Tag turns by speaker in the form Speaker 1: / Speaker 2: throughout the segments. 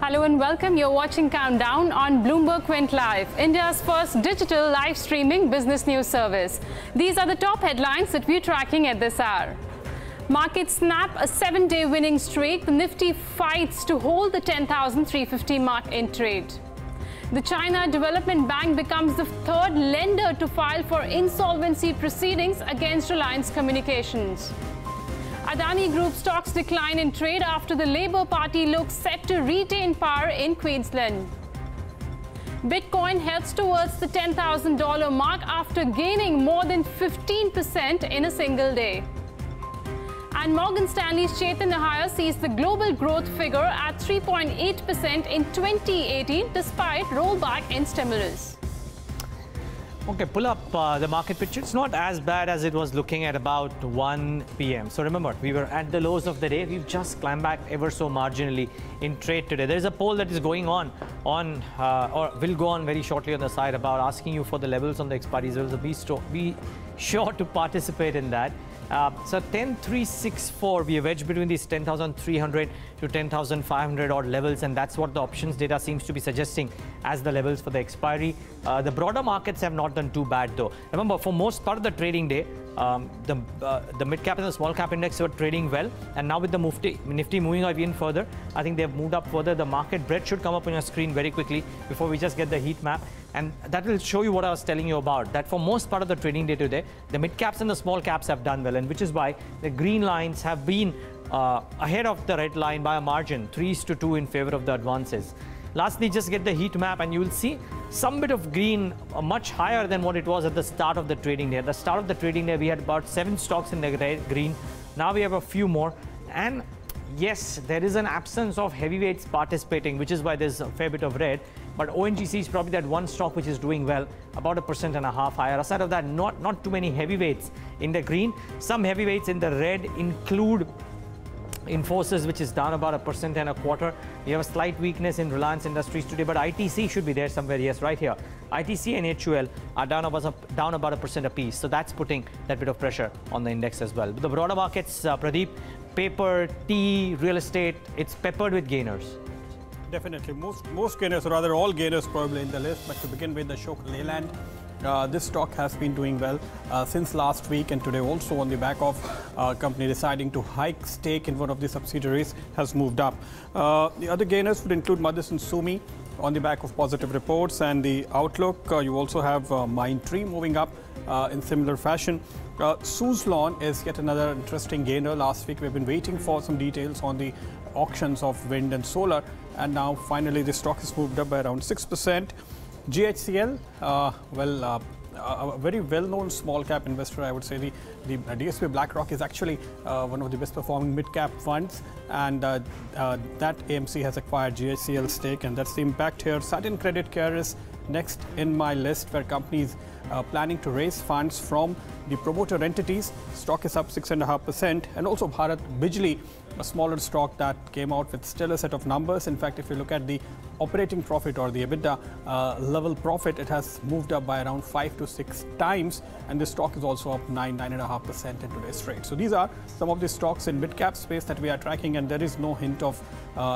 Speaker 1: Hello and welcome. You're watching Countdown on Bloomberg Quint Live, India's first digital live streaming business news service. These are the top headlines that we're tracking at this hour. Markets snap a 7-day winning streak. The Nifty fights to hold the 10,350 mark in trade. The China Development Bank becomes the third lender to file for insolvency proceedings against Reliance Communications. Adani Group stocks decline in trade after the Labour Party looks set to retain power in Queensland. Bitcoin heads towards the $10,000 mark after gaining more than 15% in a single day. And Morgan Stanley's Chetan Nahaya sees the global growth figure at 3.8% in 2018 despite rollback in stimulus.
Speaker 2: Okay, pull up the market picture. It's not as bad as it was looking at about 1 p.m. So remember, we were at the lows of the day. We've just climbed back ever so marginally in trade today. There's a poll that is going on or will go on very shortly on the side about asking you for the levels on the expiries. So be sure to participate in that. So 10,364, we have edged between these 10,300 to 10,500 odd levels, and that's what the options data seems to be suggesting as the levels for the expiry. The broader markets have not done too bad though. Remember, for most part of the trading day, the mid-cap and the small-cap index were trading well, and now with the Nifty moving up even further, I think they've moved up further. The market breadth should come up on your screen very quickly before we just get the heat map. And that will show you what I was telling you about, that for most part of the trading day today, the mid-caps and the small-caps have done well, and which is why the green lines have been ahead of the red line by a margin, 3:2 in favor of the advances. Lastly, just get the heat map and you will see some bit of green much higher than what it was at the start of the trading day. At the start of the trading day, we had about 7 stocks in the green. Now we have a few more. And yes, there is an absence of heavyweights participating, which is why there's a fair bit of red. But ONGC is probably that one stock which is doing well, about 1.5% higher. Aside of that, not too many heavyweights in the green. Some heavyweights in the red include Infosys, which is down about 1.25%. We have a slight weakness in Reliance Industries today, but ITC should be there somewhere. Yes, right here. ITC and HUL are down about 1% apiece. So that's putting that bit of pressure on the index as well. But the broader markets, Pradeep, paper, tea, real estate, it's peppered with gainers.
Speaker 3: Definitely. Most gainers, or rather all gainers probably in the list. But to begin with, the Ashok Leyland. This stock has been doing well since last week, and today also on the back of company deciding to hike stake in one of the subsidiaries has moved up. The other gainers would include Motherson Sumi on the back of positive reports and the outlook. You also have Mindtree moving up in similar fashion. Suzlon is yet another interesting gainer. Last week we've been waiting for some details on the auctions of wind and solar, and now finally the stock has moved up by around 6%. GHCL, a very well-known small-cap investor, I would say. The DSP BlackRock is actually one of the best-performing mid-cap funds, and that AMC has acquired GHCL stake, and that's the impact here. Satin Credit Care is next in my list, where companies planning to raise funds from the promoter entities. Stock is up 6.5%, and also Bharat Bijli, a smaller stock that came out with still a set of numbers. In fact, if you look at the operating profit or the EBITDA level profit, it has moved up by around 5 to 6 times, and this stock is also up 9.5% in today's trade. So these are some of the stocks in mid-cap space that we are tracking, and there is no hint of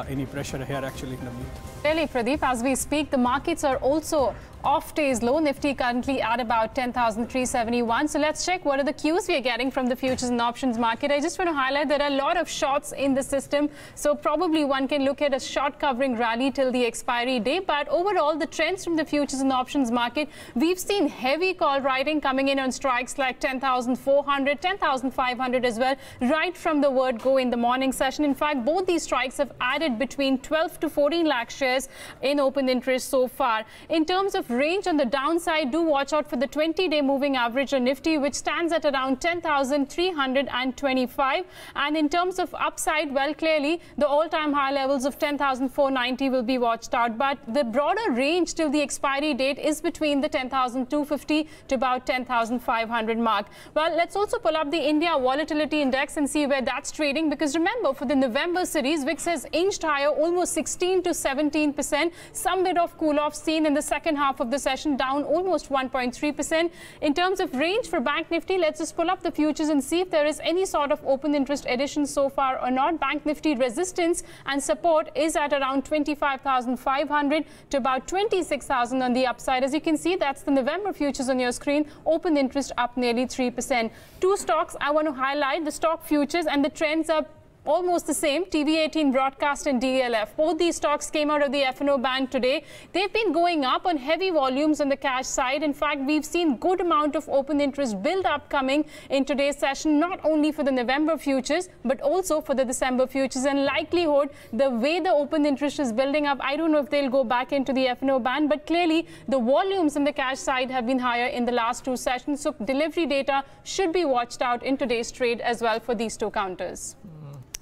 Speaker 3: any pressure here actually in the meet.
Speaker 1: Really, Pradeep, as we speak, the markets are also off day's low. Nifty currently at about 10,371. So let's check what are the cues we are getting from the futures and options market. I just want to highlight there are a lot of shorts in the system. So probably one can look at a short covering rally till the expiry day. But overall, the trends from the futures and options market, we've seen heavy call writing coming in on strikes like 10,400, 10,500 as well, right from the word go in the morning session. In fact, both these strikes have added between 12 to 14 lakh shares in open interest so far. In terms of range on the downside, do watch out for the 20-day moving average on Nifty, which stands at around 10,325. And in terms of upside, well, clearly the all-time high levels of 10,490 will be watched out. But the broader range till the expiry date is between the 10,250 to about 10,500 mark. Well, let's also pull up the India Volatility Index and see where that's trading, because remember, for the November series, VIX has inched higher almost 16 to 17%. Some bit of cool-off seen in the second half half of the session, down almost 1.3%. In terms of range for Bank Nifty, let's just pull up the futures and see if there is any sort of open interest addition so far or not. Bank Nifty resistance and support is at around 25,500 to about 26,000 on the upside. As you can see, that's the November futures on your screen. Open interest up nearly 3%. Two stocks I want to highlight, the stock futures, and the trends are almost the same. TV18 Broadcast and DLF. Both these stocks came out of the F&O band today. They've been going up on heavy volumes on the cash side. In fact, we've seen good amount of open interest build up coming in today's session, not only for the November futures, but also for the December futures. And likelihood, the way the open interest is building up, I don't know if they'll go back into the F&O band, but clearly the volumes on the cash side have been higher in the last two sessions. So delivery data should be watched out in today's trade as well for these two counters.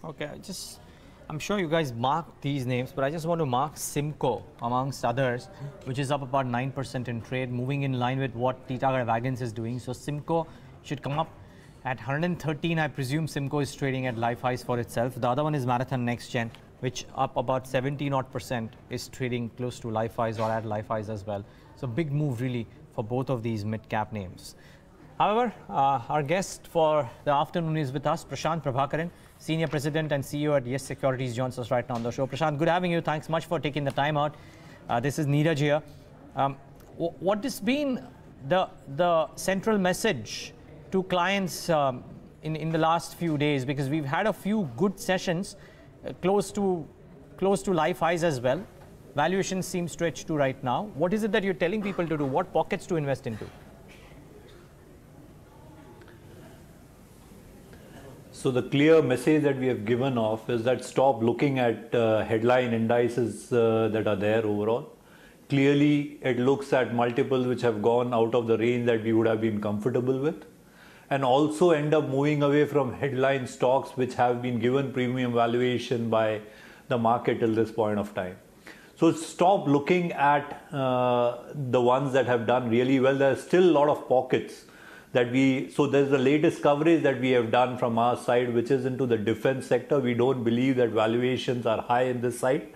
Speaker 2: Okay, I'm sure you guys marked these names, but I just want to mark Simco amongst others, which is up about 9% in trade, moving in line with what Titagar Wagons is doing. So Simco should come up at 113. I presume Simco is trading at life highs for itself. The other one is Marathon Next Gen, which up about 17% is trading close to life highs or at life highs as well. So big move really for both of these mid-cap names. However, our guest for the afternoon is with us, Prasanth Prabhakaran, Senior President and CEO at Yes Securities, joins us right now on the show. Prasanth, good having you. Thanks much for taking the time out. This is Neeraj here. What has been the central message to clients in the last few days? Because we've had a few good sessions close to life highs as well. Valuations seem stretched to right now. What is it that you're telling people to do? What pockets to invest into?
Speaker 4: So the clear message that we have given off is that stop looking at headline indices that are there overall. Clearly, it looks at multiples which have gone out of the range that we would have been comfortable with, and also end up moving away from headline stocks which have been given premium valuation by the market till this point of time. So stop looking at the ones that have done really well. There are still a lot of pockets that so there's the latest coverage that we have done from our side, which is into the defense sector. We don't believe that valuations are high in this side.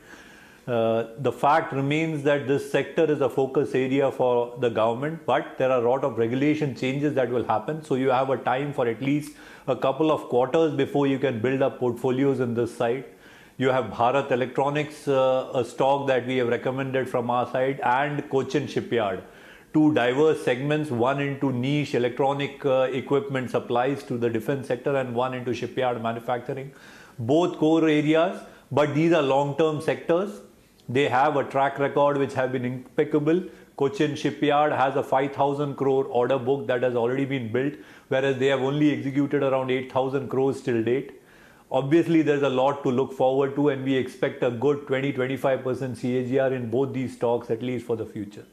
Speaker 4: The fact remains that this sector is a focus area for the government, but there are a lot of regulation changes that will happen. So you have a time for at least a couple of quarters before you can build up portfolios in this side. You have Bharat Electronics, a stock that we have recommended from our side, and Cochin Shipyard. Two diverse segments, one into niche electronic equipment supplies to the defense sector and one into shipyard manufacturing. Both core areas, but these are long-term sectors. They have a track record which have been impeccable. Cochin Shipyard has a 5,000 crore order book that has already been built, whereas they have only executed around 8,000 crores till date. Obviously, there's a lot to look forward to, and we expect a good 20-25% CAGR in both these stocks, at least for the future.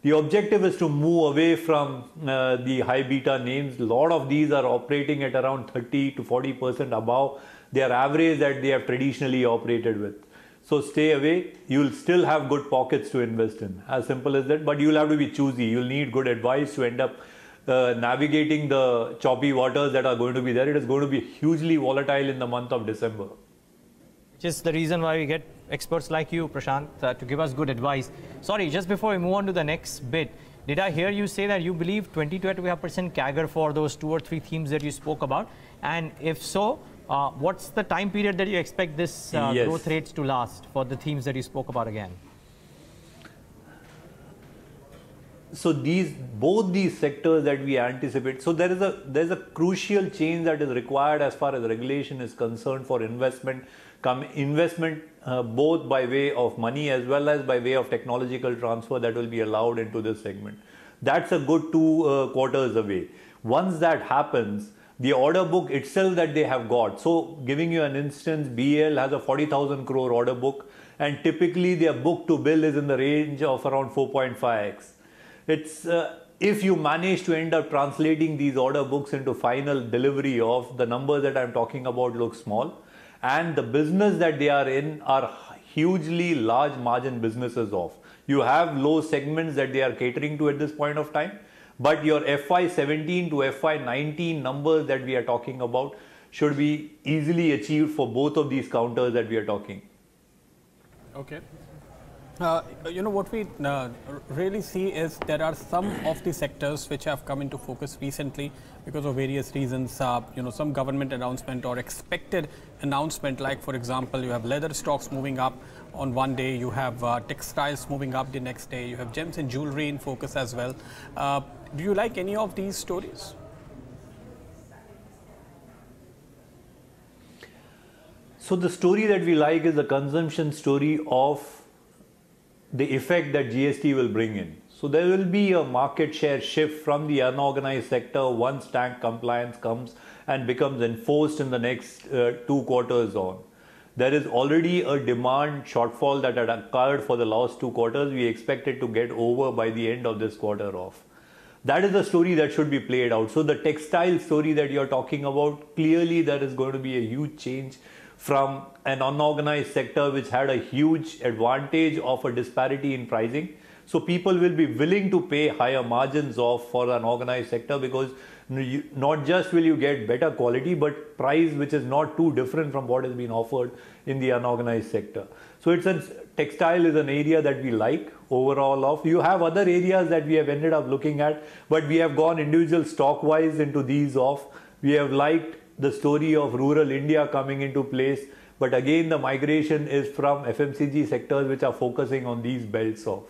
Speaker 4: The objective is to move away from the high beta names. A lot of these are operating at around 30 to 40% above their average that they have traditionally operated with. So stay away. You'll still have good pockets to invest in. As simple as that. But you'll have to be choosy. You'll need good advice to end up navigating the choppy waters that are going to be there. It is going to be hugely volatile in the month of December.
Speaker 2: Which is the reason why we get experts like you, Prasanth, to give us good advice. Sorry, just before we move on to the next bit, did I hear you say that you believe 20 to 25% CAGR for those two or three themes that you spoke about? And if so, what's the time period that you expect this growth rates to last for the themes that you spoke about again?
Speaker 4: So both these sectors that we anticipate, so there's a crucial change that is required as far as regulation is concerned for investment both by way of money as well as by way of technological transfer that will be allowed into this segment. That's a good 2 quarters away. Once that happens, the order book itself that they have got. So giving you an instance, BL has a 40,000 crore order book, and typically their book to bill is in the range of around 4.5x. It's if you manage to end up translating these order books into final delivery of the numbers that I'm talking about look small, and the business that they are in are hugely large margin businesses of. You have low segments that they are catering to at this point of time, but your FY17 to FY19 numbers that we are talking about should be easily achieved for both of these counters that we are talking.
Speaker 3: Okay. What we really see is there are some of the sectors which have come into focus recently because of various reasons. Some government announcement or expected announcement, like for example, you have leather stocks moving up on one day, you have textiles moving up the next day, you have gems and jewelry in focus as well. Do you like any of these stories?
Speaker 4: So the story that we like is the consumption story of the effect that GST will bring in. So there will be a market share shift from the unorganized sector once tank compliance comes and becomes enforced in the next 2 quarters on. There is already a demand shortfall that had occurred for the last 2 quarters. We expect it to get over by the end of this quarter off. That is the story that should be played out. So the textile story that you're talking about, clearly there is going to be a huge change from an unorganized sector which had a huge advantage of a disparity in pricing. So people will be willing to pay higher margins off for an organized sector because not just will you get better quality, but price which is not too different from what has been offered in the unorganized sector. So textile is an area that we like overall of. You have other areas that we have ended up looking at, but we have gone individual stock wise into these off. We have liked the story of rural India coming into place, but again the migration is from FMCG sectors which are focusing on these belts off.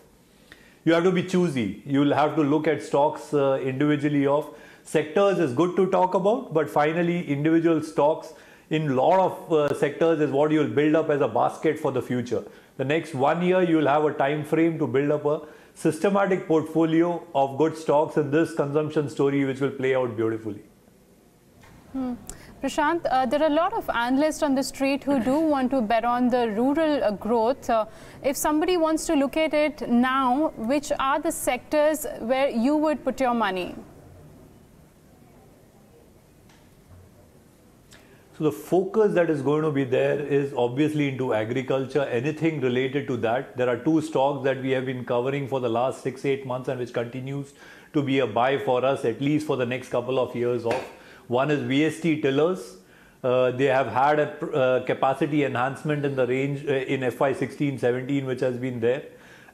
Speaker 4: You have to be choosy. You will have to look at stocks individually off. Sectors is good to talk about, but finally individual stocks in a lot of sectors is what you will build up as a basket for the future. The next 1 year you will have a time frame to build up a systematic portfolio of good stocks in this consumption story which will play out beautifully.
Speaker 1: Prasanth, there are a lot of analysts on the street who do want to bet on the rural growth. If somebody wants to look at it now, which are the sectors where you would put your money?
Speaker 4: So the focus that is going to be there is obviously into agriculture, anything related to that. There are 2 stocks that we have been covering for the last 6-8 months and which continues to be a buy for us at least for the next couple of years off. One is VST tillers. They have had a capacity enhancement in the range in FY 16-17 which has been there.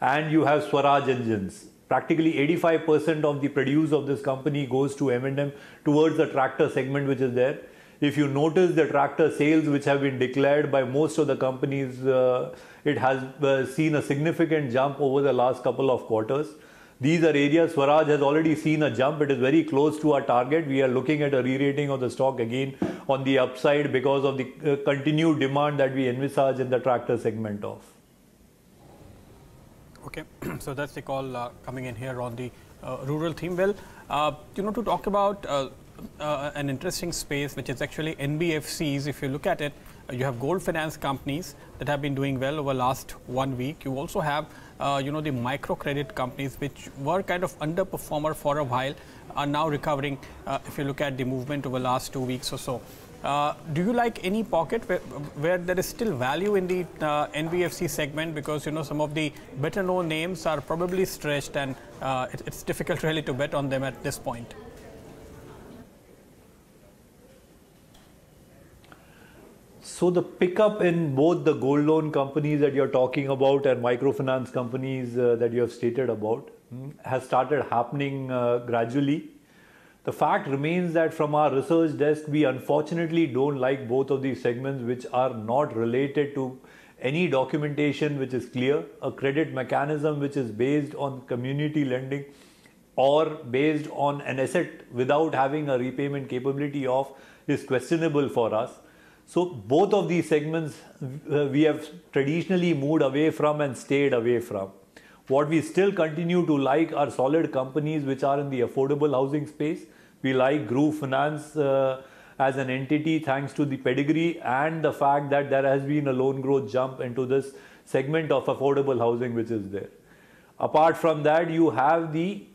Speaker 4: And you have Swaraj engines. Practically 85% of the produce of this company goes to M&M towards the tractor segment which is there. If you notice the tractor sales which have been declared by most of the companies, it has seen a significant jump over the last couple of quarters. These are areas Swaraj has already seen a jump. It is very close to our target. We are looking at a re-rating of the stock again on the upside because of the continued demand that we envisage in the tractor segment of.
Speaker 3: Okay, so that's the call coming in here on the rural theme. Well, to talk about an interesting space which is actually NBFCs. If you look at it, you have gold finance companies that have been doing well over last 1 week. You also have the microcredit companies which were kind of underperformer for a while are now recovering if you look at the movement over last 2 weeks or so. Do you like any pocket where there is still value in the NBFC segment, because some of the better known names are probably stretched and it's difficult really to bet on them at this point?
Speaker 4: So the pickup in both the gold loan companies that you're talking about and microfinance companies that you have stated about has started happening gradually. The fact remains that from our research desk, we unfortunately don't like both of these segments which are not related to any documentation which is clear, a credit mechanism which is based on community lending or based on an asset without having a repayment capability of is questionable for us. So both of these segments we have traditionally moved away from and stayed away from. What we still continue to like are solid companies which are in the affordable housing space. We like Group Finance as an entity thanks to the pedigree and the fact that there has been a loan growth jump into this segment of affordable housing which is there. Apart from that, you have the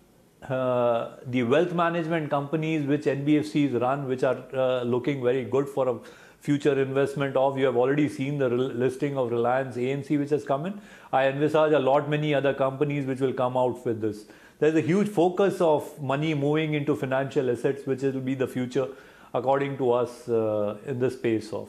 Speaker 4: wealth management companies which NBFCs run, which are looking very good for a future investment of. You have already seen the listing of Reliance AMC which has come in. I envisage a lot many other companies which will come out with this. There's a huge focus of money moving into financial assets, which will be the future according to us in the space of.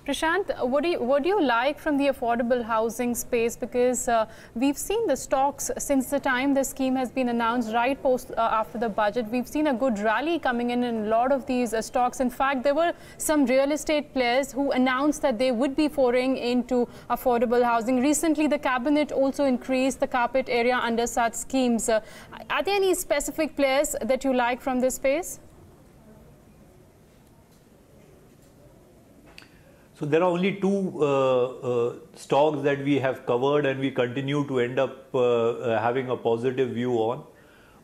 Speaker 1: Prashant, what do you like from the affordable housing space? Because we've seen the stocks since the time the scheme has been announced, right post after the budget. We've seen a good rally coming in a lot of these stocks. In fact, there were some real estate players who announced that they would be foraying into affordable housing. Recently, the cabinet also increased the carpet area under such schemes. Are there any specific players that you like from this space?
Speaker 4: So there are only two stocks that we have covered and we continue to end up having a positive view on.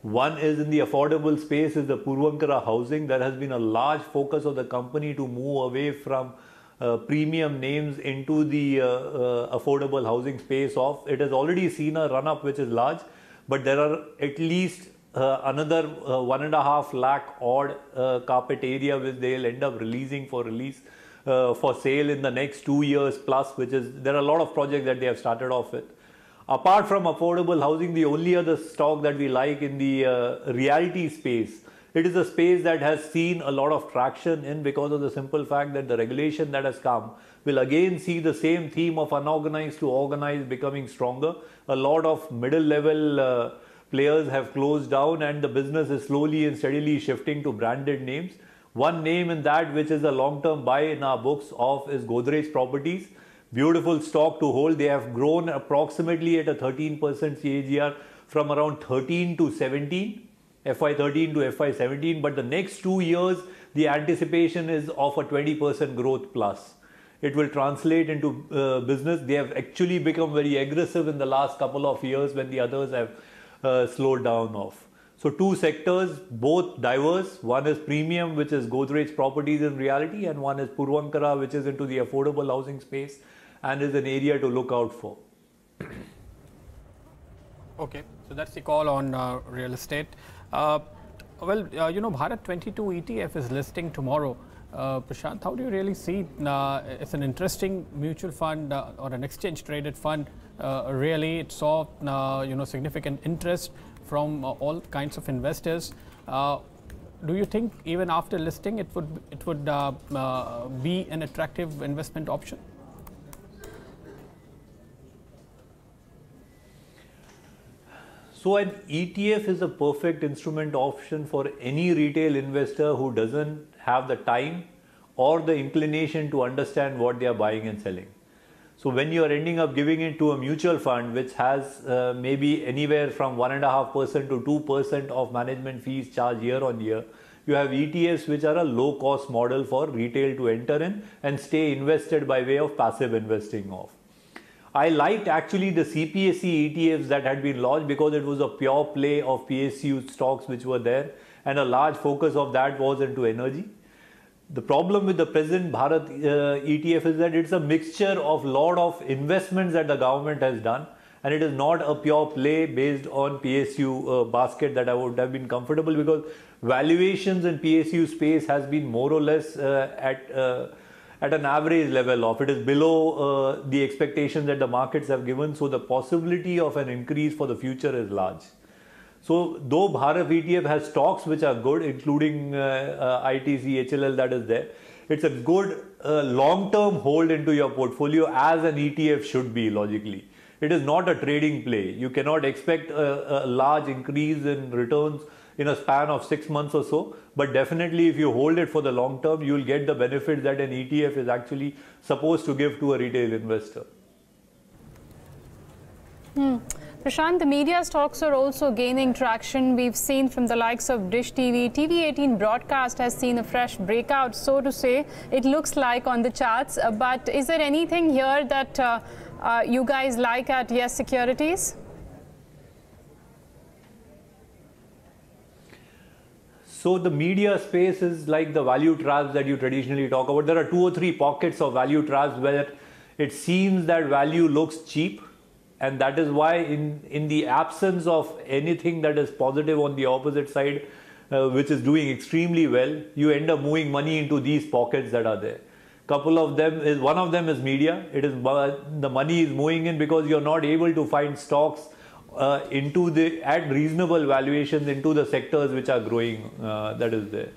Speaker 4: One is in the affordable space is the Puravankara housing. There has been a large focus of the company to move away from premium names into the affordable housing space of. It has already seen a run up which is large, but there are at least another 1.5 lakh odd carpet area which they'll end up releasing for sale in the next 2 years plus, which is, there are a lot of projects that they have started off with. Apart from affordable housing, the only other stock that we like in the realty space, it is a space that has seen a lot of traction in because of the simple fact that the regulation that has come will again see the same theme of unorganized to organized becoming stronger. A lot of middle level players have closed down and the business is slowly and steadily shifting to branded names. One name in that which is a long-term buy in our books of is Godrej Properties. Beautiful stock to hold. They have grown approximately at a 13% CAGR from around 13 to 17, FY13 to FY17. But the next 2 years, the anticipation is of a 20% growth plus. It will translate into business. They have actually become very aggressive in the last couple of years when the others have slowed down off. So two sectors, both diverse. One is premium, which is Godrej Properties in reality, and one is Puravankara, which is into the affordable housing space and is an area to look out for.
Speaker 3: Okay, so that's the call on real estate. Bharat 22 ETF is listing tomorrow. Prashant, how do you really see it's an interesting mutual fund or an exchange traded fund? Really, it saw significant interest from all kinds of investors. Do you think even after listing it would be an attractive investment option?
Speaker 4: So an ETF is a perfect instrument option for any retail investor who doesn't have the time or the inclination to understand what they are buying and selling. So when you are ending up giving it to a mutual fund which has maybe anywhere from 1.5% to 2% of management fees charged year on year, you have ETFs which are a low cost model for retail to enter in and stay invested by way of passive investing of. I liked actually the CPSE ETFs that had been launched because it was a pure play of PSU stocks which were there and a large focus of that was into energy. The problem with the present Bharat ETF is that it's a mixture of lot of investments that the government has done and it is not a pure play based on PSU basket that I would have been comfortable because valuations in PSU space has been more or less at an average level of. It is below the expectations that the markets have given, so the possibility of an increase for the future is large. So though Bharat ETF has stocks which are good, including ITC, HLL that is there, it's a good long-term hold into your portfolio as an ETF should be logically. It is not a trading play. You cannot expect a large increase in returns in a span of 6 months or so, but definitely if you hold it for the long term, you will get the benefit that an ETF is actually supposed to give to a retail investor.
Speaker 1: Prashant, the media stocks are also gaining traction. We've seen from the likes of Dish TV, TV18 broadcast has seen a fresh breakout, so to say. It looks like on the charts, but is there anything here that you guys like at Yes Securities?
Speaker 4: So the media space is like the value traps that you traditionally talk about. There are 2 or 3 pockets of value traps where it seems that value looks cheap. And that is why in the absence of anything that is positive on the opposite side, which is doing extremely well, you end up moving money into these pockets that are there. One of them is media. It is the money is moving in because you're not able to find stocks at reasonable valuations into the sectors which are growing, that is there.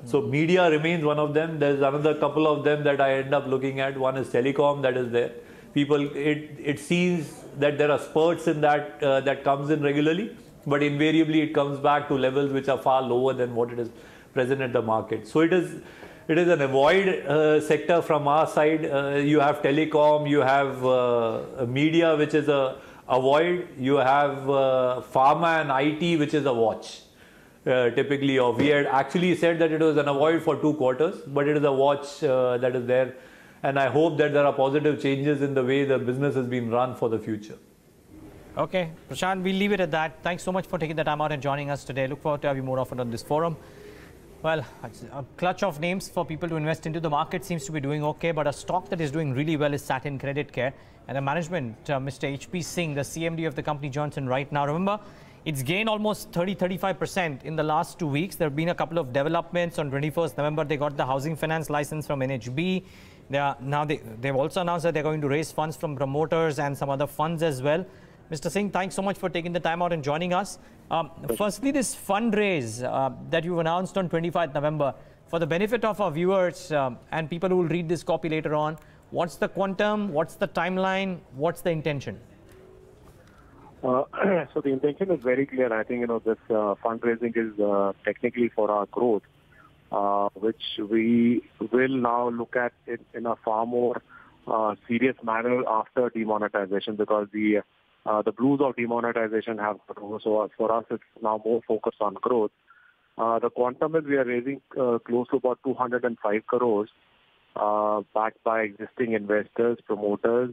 Speaker 4: So media remains one of them. There's another couple of them that I end up looking at. One is telecom that is there. People, it seems that there are spurts in that that comes in regularly, but invariably it comes back to levels which are far lower than what it is present at the market. So it is an avoid sector from our side. You have telecom, you have media, which is a avoid. You have pharma and IT, which is a watch. Typically, we had actually said that it was an avoid for 2 quarters, but it is a watch that is there. And I hope that there are positive changes in the way the business has been run for the future.
Speaker 2: Okay, Prasanth, we'll leave it at that. Thanks so much for taking the time out and joining us today. Look forward to have you more often on this forum. Well, a clutch of names for people to invest into. The market seems to be doing okay, but a stock that is doing really well is Satin Credit Care. And the management, Mr. H.P. Singh, the CMD of the company, Johnson right now. Remember, it's gained almost 30-35% in the last 2 weeks. There have been a couple of developments. On 21st November, they got the housing finance license from NHB. They've also announced that they're going to raise funds from promoters and some other funds as well. Mr. Singh, thanks so much for taking the time out and joining us. Firstly, this fundraise that you've announced on 25th November, for the benefit of our viewers and people who will read this copy later on, what's the quantum, what's the timeline, what's the intention?
Speaker 5: So the intention is very clear. I think, this fundraising is technically for our growth, which we will now look at it in a far more serious manner after demonetization, because the blues of demonetization have got over. So for us, it's now more focused on growth. The quantum is we are raising close to about 205 crores, backed by existing investors, promoters,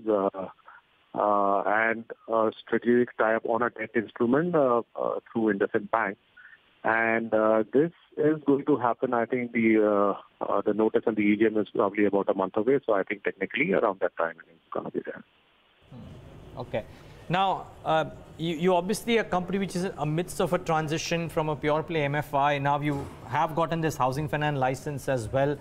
Speaker 5: and strategic tie-up on a debt instrument through IndusInd Bank. And this is going to happen. I think the notice and the EGM is probably about a month away. So I think technically around that time it's going to be there.
Speaker 2: Okay. Now, you obviously a company which is amidst of a transition from a pure play MFI. Now you have gotten this housing finance license as well.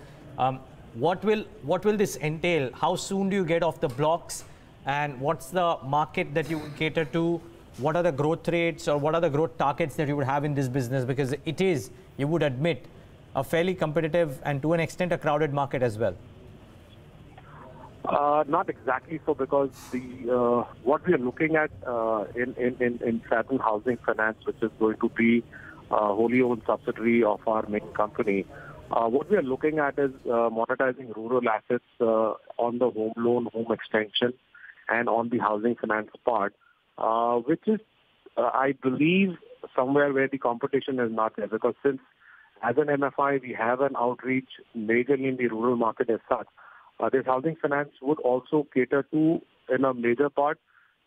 Speaker 2: What will this entail? How soon do you get off the blocks? And what's the market that you cater to? What are the growth rates or what are the growth targets that you would have in this business? Because it is, you would admit, a fairly competitive and to an extent a crowded market as well.
Speaker 5: Not exactly so, because what we are looking at in Satin Housing Finance, which is going to be a wholly owned subsidiary of our main company, what we are looking at is monetizing rural assets on the home loan, home extension, and on the housing finance part, which is, I believe, somewhere where the competition is not there. Because since as an MFI, we have an outreach majorly in the rural market as such, this housing finance would also cater to, in a major part,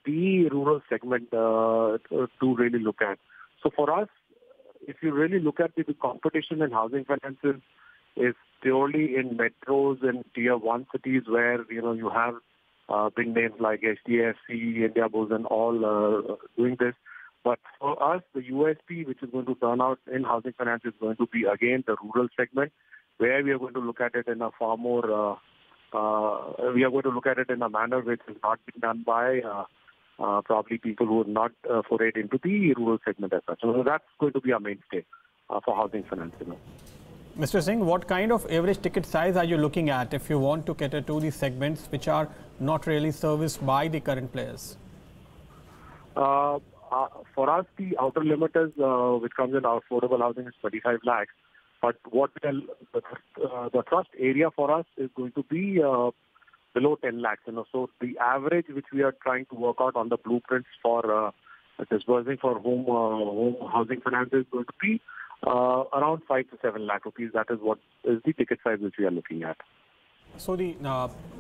Speaker 5: the rural segment to really look at. So for us, if you really look at the competition in housing finances, is purely in metros and tier 1 cities where, you have big names like HDFC, Indiabulls and all doing this. But for us, the USP which is going to turn out in housing finance is going to be, again, the rural segment, where we are going to look at it in a far more, we are going to look at it in a manner which is not being done by probably people who are not forayed into the rural segment as such. So that's going to be our mainstay for housing finance.
Speaker 3: Mr. Singh, what kind of average ticket size are you looking at if you want to cater to these segments which are not really serviced by the current players?
Speaker 5: For us, the outer limit is, which comes in our affordable housing, is 25 lakhs. But what the trust area for us is going to be below 10 lakhs. So the average which we are trying to work out on the blueprints for disbursing for home housing finance is going to be around 5 to 7 lakh rupees. That is what is the ticket size which we are looking at.
Speaker 3: So the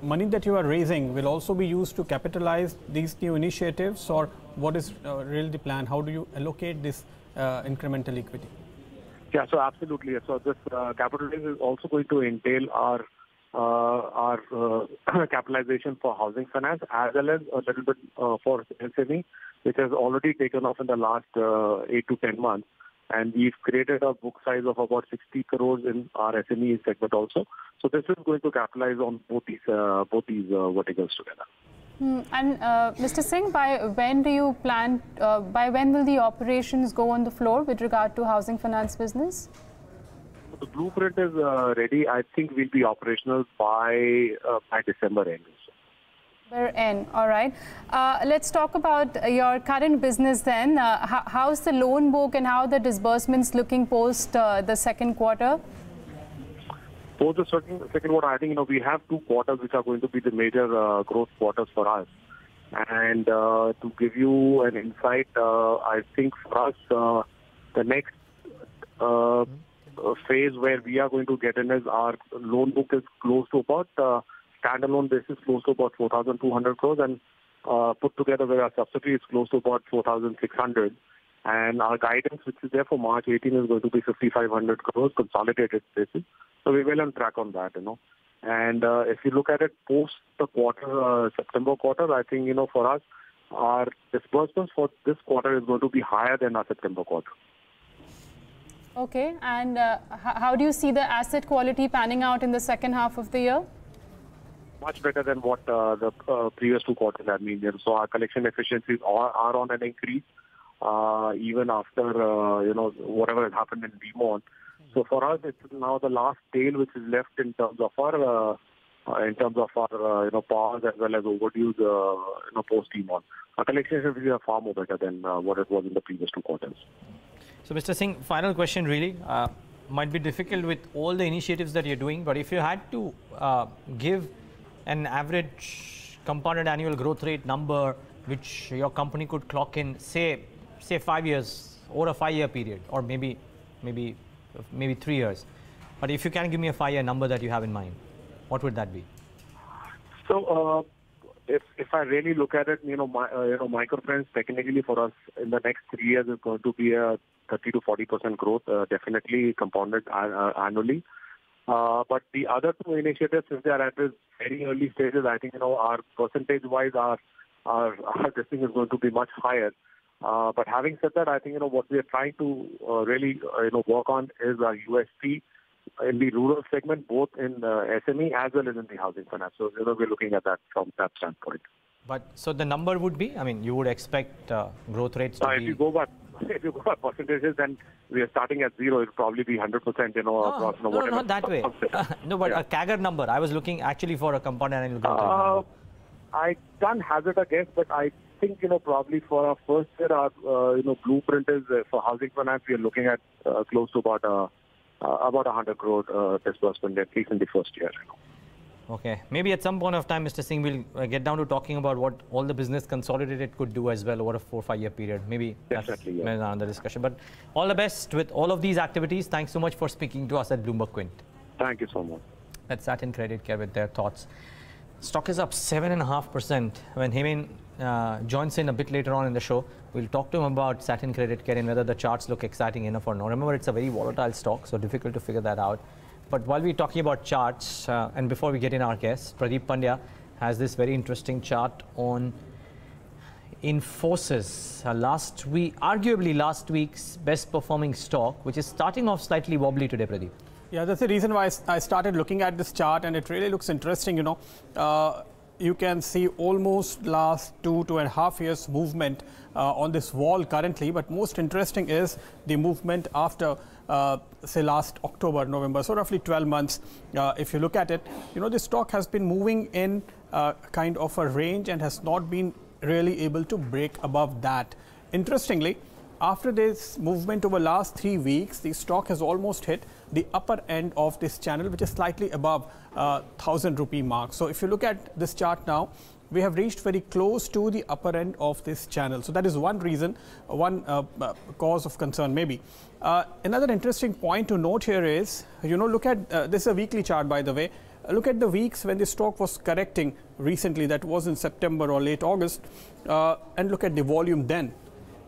Speaker 3: money that you are raising will also be used to capitalize these new initiatives, or what is really the plan? How do you allocate this incremental equity?
Speaker 5: Yeah, so absolutely. So this capital raise is also going to entail our capitalization for housing finance, as well as a little bit for SME, which has already taken off in the last 8 to 10 months. And we've created a book size of about 60 crores in our SME segment also. So this is going to capitalize on both these verticals together.
Speaker 1: And Mr. Singh, by when do you plan, by when will the operations go on the floor with regard to housing finance business?
Speaker 5: the blueprint is ready. I think we'll be operational by December end.
Speaker 1: All right. Let's talk about your current business then. How's the loan book and how the disbursements looking post the second quarter?
Speaker 5: Post the second quarter, I think we have 2 quarters which are going to be the major growth quarters for us. And to give you an insight, I think for us the next phase where we are going to get in is our loan book is close to about standalone basis close to about 4,200 crores, and put together with our subsidiary is close to about 4,600. And our guidance, which is there for March 18, is going to be 5,500 crores consolidated basis. So we're well on track on that, And if you look at it post the quarter, September quarter, I think, for us, our disbursements for this quarter is going to be higher than our September quarter.
Speaker 1: Okay. And how do you see the asset quality panning out in the second half of the year?
Speaker 5: Much better than what the previous 2 quarters have been. So our collection efficiencies are on an increase, even after, whatever has happened in Vermont. So for us, it's now the last tail which is left in terms of our powers as well as overdues, post Vermont. Our collection efficiencies are far more better than what it was in the previous 2 quarters.
Speaker 2: So, Mr. Singh, final question really. Might be difficult with all the initiatives that you're doing, but if you had to give an average compounded annual growth rate number which your company could clock in, say 5 years or a 5-year period, or maybe 3 years. But if you can give me a 5-year number that you have in mind, what would that be?
Speaker 5: So, if I really look at it, microfinance technically for us in the next 3 years is going to be a 30 to 40% growth, definitely compounded annually. But the other 2 initiatives, since they are at this very early stages, I think, our percentage-wise, our this thing is going to be much higher. But having said that, I think, what we are trying to really, work on is our USP in the rural segment, both in SME as well as in the housing finance. So, we're looking at that from that standpoint.
Speaker 2: But so the number would be, I mean, you would expect growth rates to be...
Speaker 5: If you go by percentages, then we are starting at 0. It will probably be 100%, across.
Speaker 2: No, not that way. No, but a CAGR number. I was looking actually for a compound annual growth rate number.
Speaker 5: I can't hazard a guess, but I think, probably for our first year, our, blueprint is for housing finance, we are looking at close to about 100 crore disbursement, at least in the first year.
Speaker 2: Okay. Maybe at some point of time, Mr. Singh, we'll get down to talking about what all the business consolidated could do as well over a 4 or 5 year period. Maybe definitely, that's another discussion. But all the best with all of these activities. Thanks so much for speaking to us at Bloomberg Quint.
Speaker 5: Thank you so much.
Speaker 2: That's Satin Credit Care with their thoughts. Stock is up 7.5%. When Hemen joins in a bit later on in the show, we'll talk to him about Satin Credit Care and whether the charts look exciting enough or not. Remember, it's a very volatile stock, so difficult to figure that out. But while we're talking about charts, and before we get in our guest, Pradeep Pandya has this very interesting chart on Infosys, arguably last week's best performing stock, which is starting off slightly wobbly today, Pradeep.
Speaker 3: Yeah, that's the reason why I started looking at this chart, and it really looks interesting, you can see almost last 2.5 years movement on this wall currently, but most interesting is the movement after say last October, November, so roughly 12 months. If you look at it, the stock has been moving in kind of a range and has not been really able to break above that. Interestingly, after this movement over last 3 weeks, the stock has almost hit the upper end of this channel, which is slightly above 1,000 rupee mark. So if you look at this chart now, we have reached very close to the upper end of this channel. So that is one reason, one cause of concern maybe. Another interesting point to note here is, look at, this is a weekly chart by the way, look at the weeks when the stock was correcting recently, that was in September or late August, and look at the volume then.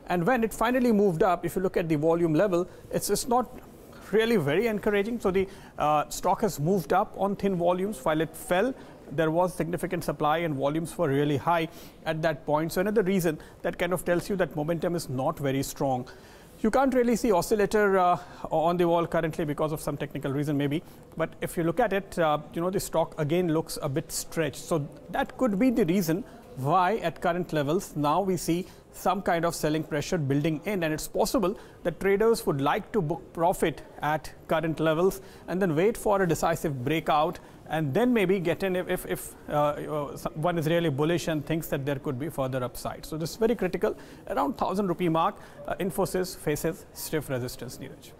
Speaker 3: And when it finally moved up, if you look at the volume level, it's not really very encouraging. So the stock has moved up on thin volumes. While it fell, there was significant supply and volumes were really high at that point. So another reason that kind of tells you that momentum is not very strong. You can't really see oscillator on the wall currently because of some technical reason maybe. But if you look at it, the stock again looks a bit stretched. So that could be the reason why at current levels now we see some kind of selling pressure building in, and it's possible that traders would like to book profit at current levels and then wait for a decisive breakout and then maybe get in if one is really bullish and thinks that there could be further upside. So this is very critical. Around 1,000 rupee mark, Infosys faces stiff resistance, Neeraj.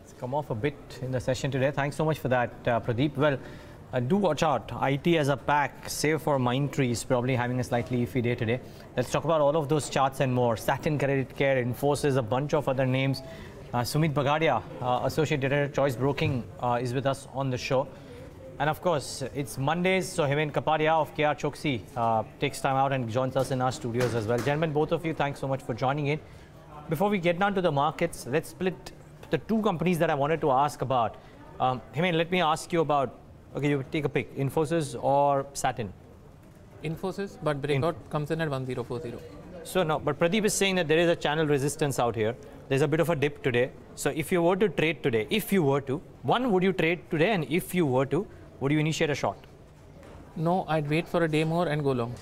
Speaker 2: It's come off a bit in the session today. Thanks so much for that, Pradeep. Well, do watch out. IT as a pack, save for Mindtree, is probably having a slightly iffy day today. Let's talk about all of those charts and more. Satin Credit Care, Infosys, a bunch of other names. Sumeet Bagadia, Associate Director, Choice Broking, is with us on the show. And of course, it's Mondays, so Hemen Kapadia of KR Choksey takes time out and joins us in our studios as well. Gentlemen, both of you, thanks so much for joining in. Before we get down to the markets, let's split the two companies that I wanted to ask about. Hemen, let me ask you about, okay, you take a pick, Infosys or Satin?
Speaker 6: Infosys, but breakout comes in at 1040.
Speaker 2: So no, but Pradeep is saying that there is a channel resistance out here. There's a bit of a dip today. So if you were to trade today, would you trade today? And if you were to, would you initiate a short?
Speaker 6: No, I'd wait for a day more and go long.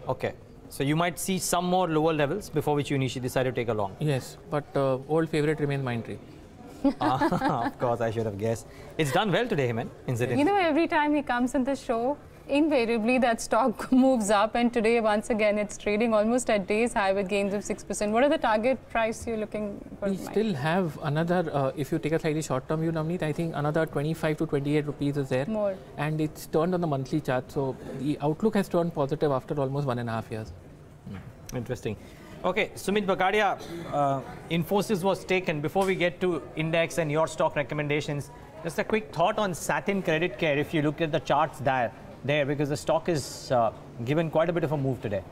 Speaker 2: Okay. So you might see some more lower levels before which you initially decide to take a long.
Speaker 6: Yes, but old favorite remains Mindtree.
Speaker 2: Of course, I should have guessed. It's done well today, Hemen, incidentally.
Speaker 1: You know, every time he comes in the show, invariably that stock moves up, and today once again it's trading almost at day's high with gains of 6%. What are the target price you're looking for?
Speaker 6: We still have another, if you take a slightly short term view, Navneet, I think another 25 to 28 rupees is there.
Speaker 1: More.
Speaker 6: And it's turned on the monthly chart. So the outlook has turned positive after almost 1.5 years.
Speaker 2: Interesting. Okay, Sumeet Bagadia, Infosys was taken. Before we get to index and your stock recommendations, just a quick thought on Satin Credit Care. If you look at the charts there, because the stock is given quite a bit of a move today.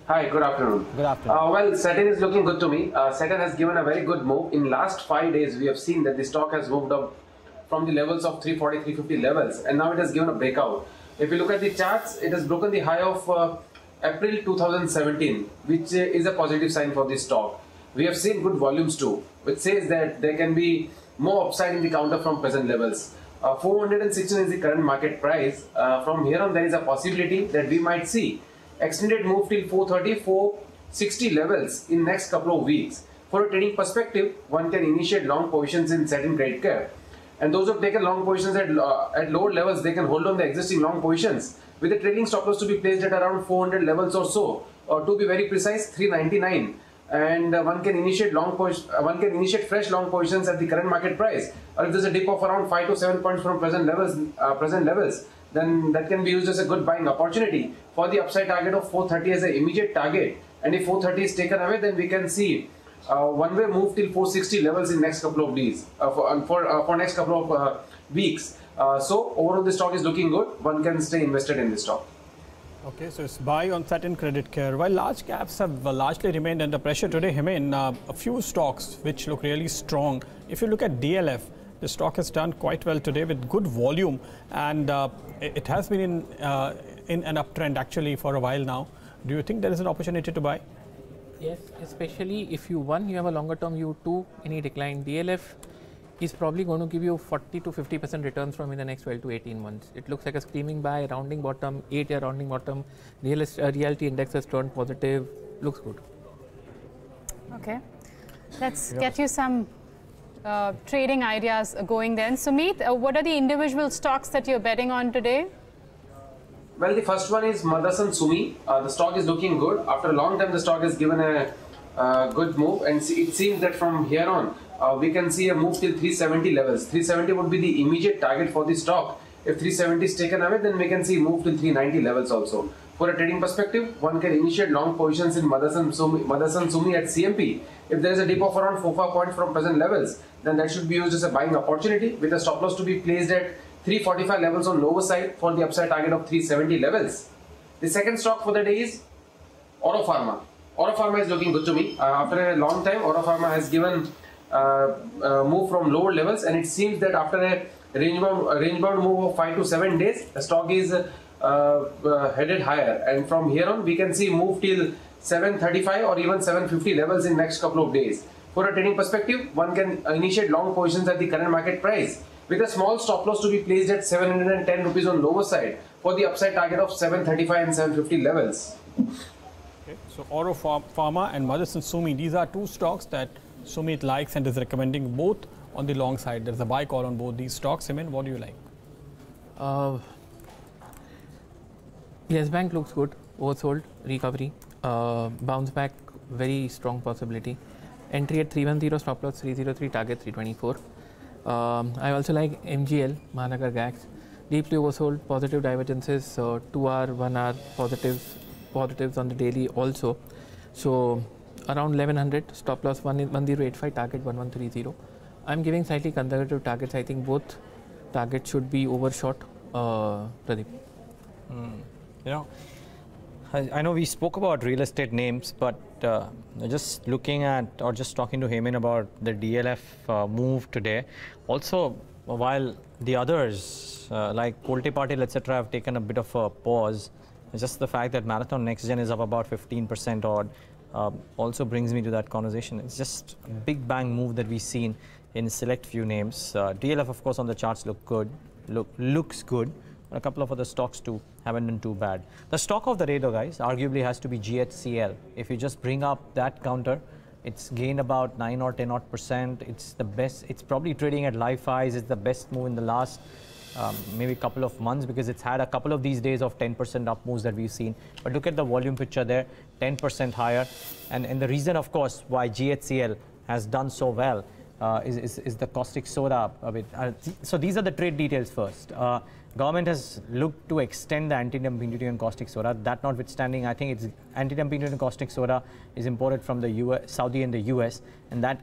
Speaker 7: Hi, good afternoon.
Speaker 2: Good afternoon.
Speaker 7: Well, Satin is looking good to me. Satin has given a very good move. In last 5 days, we have seen that the stock has moved up from the levels of 340, 350 levels, and now it has given a breakout. If you look at the charts, it has broken the high of April 2017, which is a positive sign for this stock. We have seen good volumes too, which says that there can be more upside in the counter from present levels. 416 is the current market price. From here on, there is a possibility that we might see extended move till 430, 460 levels in next couple of weeks. For a trading perspective, one can initiate long positions in Satin Credit Care. And those who have taken long positions at lower levels, they can hold on the existing long positions with the trailing stop loss to be placed at around 400 levels or so, or to be very precise, 399. And one can initiate fresh long positions at the current market price. Or if there's a dip of around 5 to 7 points from present levels, then that can be used as a good buying opportunity for the upside target of 430 as an immediate target. And if 430 is taken away, then we can see one-way move till 460 levels in next couple of days for next couple of weeks. So overall, the stock is looking good. One can stay invested in this stock.
Speaker 3: Okay, so it's buy on Satin Credit Care. While large caps have largely remained under pressure today, Hemen, a few stocks which look really strong. If you look at DLF, the stock has done quite well today with good volume, and it has been in an uptrend actually for a while now. Do you think there is an opportunity to buy?
Speaker 6: Yes, especially if you have a longer term view, 2, any decline. DLF is probably going to give you 40 to 50% returns from in the next 12 to 18 months. It looks like a screaming buy, rounding bottom, 8-year rounding bottom. Realty index has turned positive. Looks good.
Speaker 1: Okay, let's get you some trading ideas going then. Sumeet, what are the individual stocks that you're betting on today?
Speaker 7: Well, the first one is Motherson Sumi. The stock is looking good. After a long time, the stock has given a good move, and it seems that from here on, we can see a move till 370 levels. 370 would be the immediate target for the stock. If 370 is taken away, then we can see move till 390 levels also. For a trading perspective, one can initiate long positions in Motherson Sumi at CMP. If there is a dip of around 4-5 points from present levels, then that should be used as a buying opportunity with a stop loss to be placed at 345 levels on lower side for the upside target of 370 levels. The second stock for the day is Oro Pharma. Oro Pharma is looking good to me. After a long time, Oro Pharma has given move from lower levels, and it seems that after a range-bound move of 5 to 7 days, the stock is headed higher, and from here on we can see move till 735 or even 750 levels in next couple of days. For a trading perspective, one can initiate long positions at the current market price. with a small stop loss to be placed at 710 rupees on lower side for the upside target of 735 and 750 levels.
Speaker 3: Okay. So Oro Pharma and Motherson Sumi, these are two stocks that Sumeet likes and is recommending both on the long side. There's a buy call on both these stocks. Hemen, what do you like?
Speaker 6: Yes Bank looks good, oversold, recovery, bounce back, very strong possibility. Entry at 310, stop loss 303, target 324. I also like MGL, Mahanagar Gas, deeply oversold, positive divergences, 2 hour, 1 hour positives on the daily also. So around 1100, stop loss 1085, target 1130. I'm giving slightly conservative targets. I think both targets should be overshot. Pradeep.
Speaker 2: You know, I know we spoke about real estate names, but just looking at or just talking to Hemen about the DLF move today. Also, while the others like Kolte Patil, etc., have taken a bit of a pause, just the fact that Marathon Next Gen is up about 15% odd also brings me to that conversation. It's just a big bang move that we've seen in select few names. DLF, of course, on the charts looks good. A couple of other stocks too haven't done too bad. The stock of the day though, guys, arguably has to be GHCL. If you just bring up that counter, it's gained about 9 or 10 odd percent. It's the best. It's probably trading at life highs. It's the best move in the last maybe couple of months, because it's had a couple of these days of 10% up moves that we've seen. But look at the volume picture there, 10% higher. And the reason, of course, why GHCL has done so well is the caustic soda a bit. So these are the trade details first. Government has looked to extend the anti-dumping duty on caustic soda. That notwithstanding, I think it's anti-dumping duty on caustic soda is imported from the US, Saudi and the US, and that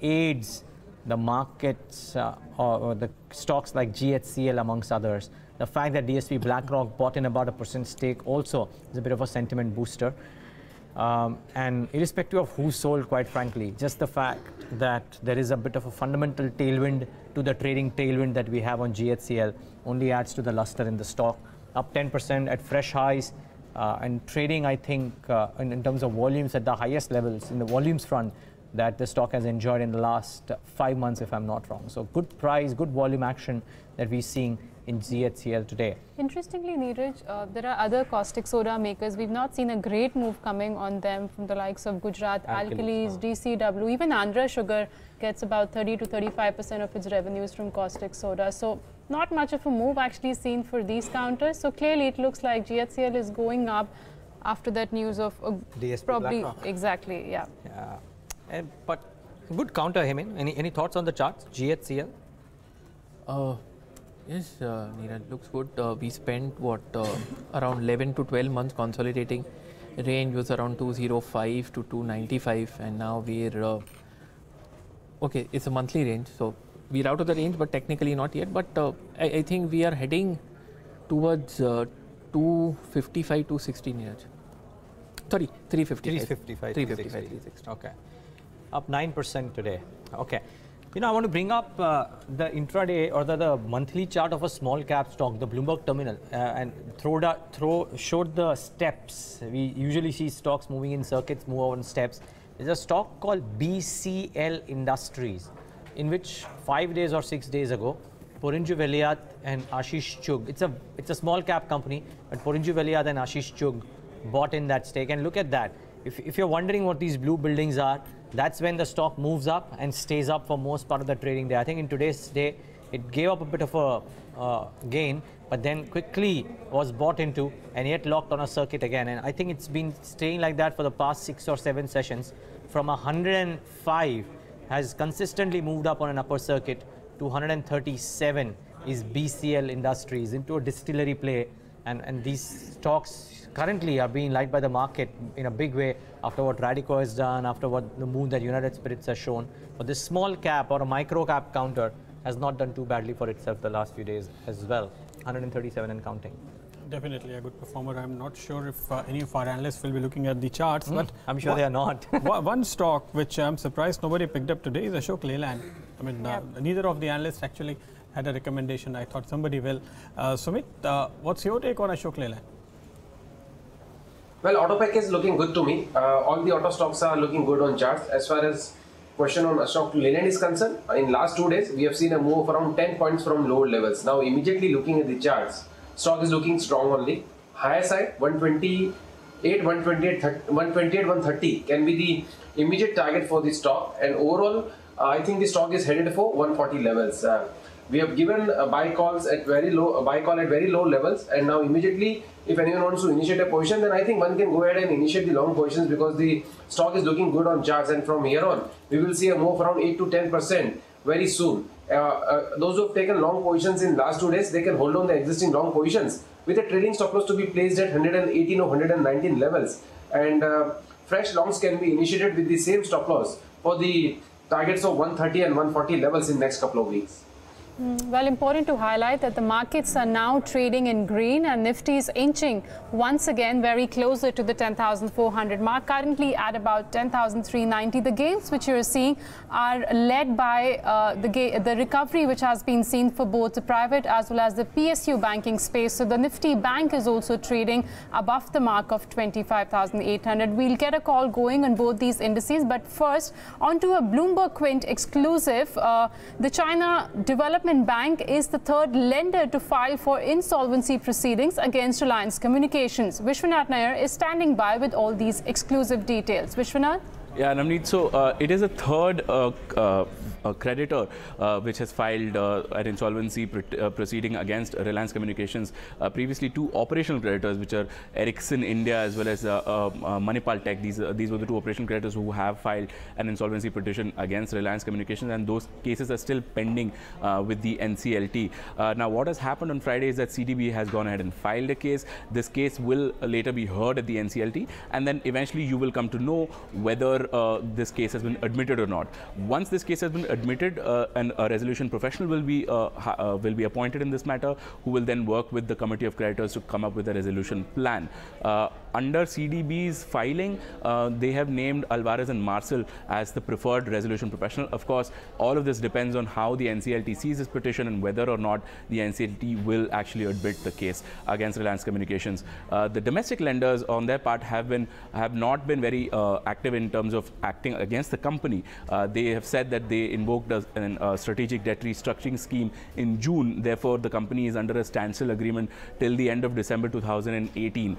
Speaker 2: aids the markets or the stocks like GHCL amongst others. The fact that DSP BlackRock bought in about 1% stake also is a bit of a sentiment booster. And irrespective of who sold, quite frankly, just the fact that there is a bit of a fundamental tailwind to the trading tailwind that we have on GHCL only adds to the luster in the stock. Up 10% at fresh highs and trading, I think, in terms of volumes at the highest levels in the volumes front that the stock has enjoyed in the last 5 months, if I'm not wrong. So good price, good volume action that we're seeing in GHCL today.
Speaker 1: Interestingly, Neeraj, there are other caustic soda makers. We've not seen a great move coming on them from the likes of Gujarat Alkalis, DCW, even Andhra Sugar gets about 30 to 35% of its revenues from caustic soda. So not much of a move actually seen for these counters. So clearly it looks like GHCL is going up after that news of
Speaker 2: DSP
Speaker 1: probably
Speaker 2: BlackRock.
Speaker 1: Exactly, yeah.
Speaker 2: But good counter, Hemen. Any thoughts on the charts, GHCL?
Speaker 6: Yes, Neeraj, looks good. We spent what around 11 to 12 months consolidating. Range was around 205 to 295, and now we're okay. It's a monthly range, so we're out of the range, but technically not yet. But I think we are heading towards 255, 260, Neeraj. Sorry, 355. 355, 360.
Speaker 2: Okay. Up 9% today. Okay. You know, I want to bring up the intraday or the monthly chart of a small cap stock, the Bloomberg Terminal, and showed the steps. We usually see stocks moving in circuits, move on steps. There's a stock called BCL Industries, in which 5 days or 6 days ago, Porinju Veliat and Ashish Chugh, it's a small cap company, but Porinju Veliat and Ashish Chugh bought in that stake. And look at that. If you're wondering what these blue buildings are, that's when the stock moves up and stays up for most part of the trading day. I think in today's day, it gave up a bit of a gain, but then quickly was bought into and yet locked on a circuit again. And I think it's been staying like that for the past 6 or 7 sessions. From 105 has consistently moved up on an upper circuit to 137 is BCL Industries into a distillery play. And these stocks currently are being liked by the market in a big way after what Radico has done, after what the move that United Spirits has shown. But this small cap or a micro cap counter has not done too badly for itself the last few days as well. 137 and counting.
Speaker 3: Definitely a good performer. I'm not sure if any of our analysts will be looking at the charts, but
Speaker 2: I'm sure they are not.
Speaker 3: One stock which I'm surprised nobody picked up today is Ashok Leyland. I mean, neither of the analysts actually had a recommendation. I thought somebody will. Sumeet, what's your take on Ashok Leyland?
Speaker 7: Well, Autopack is looking good to me. All the auto stocks are looking good on charts. As far as question on Ashok Leyland is concerned, in last 2 days, we have seen a move of around 10 points from lower levels. Now, immediately looking at the charts, stock is looking strong only. Higher side, 128, 130 can be the immediate target for the stock. And overall, I think the stock is headed for 140 levels. We have given buy calls at very low, buy call at very low levels, and now immediately, if anyone wants to initiate a position, then I think one can go ahead and initiate the long positions because the stock is looking good on charts, and from here on, we will see a move around 8 to 10% very soon. Those who have taken long positions in last 2 days, they can hold on the existing long positions with a trading stop loss to be placed at 118 or 119 levels, and fresh longs can be initiated with the same stop loss for the targets of 130 and 140 levels in next couple of weeks.
Speaker 1: Well, important to highlight that the markets are now trading in green and Nifty is inching once again very closer to the 10,400 mark, currently at about 10,390. The gains which you're seeing are led by the recovery which has been seen for both the private as well as the PSU banking space. So the Nifty Bank is also trading above the mark of 25,800. We'll get a call going on both these indices, but first onto a Bloomberg Quint exclusive. The China Development Bank is the third lender to file for insolvency proceedings against Reliance Communications. Vishwanath Nair is standing by with all these exclusive details. Vishwanath?
Speaker 8: Yeah, Navneet, so it is a third creditor which has filed an insolvency proceeding against Reliance Communications. Previously, two operational creditors, which are Ericsson India as well as Manipal Tech. These were the two operational creditors who have filed an insolvency petition against Reliance Communications, and those cases are still pending with the NCLT. Now, what has happened on Friday is that CDB has gone ahead and filed a case. This case will later be heard at the NCLT, and then eventually you will come to know whether this case has been admitted or not. Once this case has been admitted, and a resolution professional will be appointed in this matter, who will then work with the committee of creditors to come up with a resolution plan. Under CDB's filing, they have named Alvarez and Marcel as the preferred resolution professional. Of course, all of this depends on how the NCLT sees this petition and whether or not the NCLT will actually admit the case against Reliance Communications. The domestic lenders, on their part, have not been very active in terms of acting against the company. They have said that they invoked a strategic debt restructuring scheme in June. Therefore, the company is under a standstill agreement till the end of December 2018.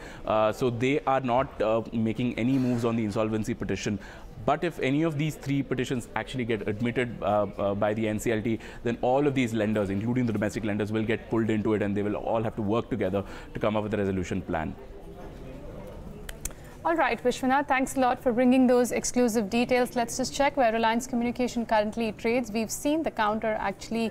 Speaker 8: So they are not making any moves on the insolvency petition. But if any of these three petitions actually get admitted by the NCLT, then all of these lenders, including the domestic lenders, will get pulled into it, and they will all have to work together to come up with a resolution plan.
Speaker 1: All right, Vishwanath, thanks a lot for bringing those exclusive details. Let's just check where Reliance Communication currently trades. We've seen the counter actually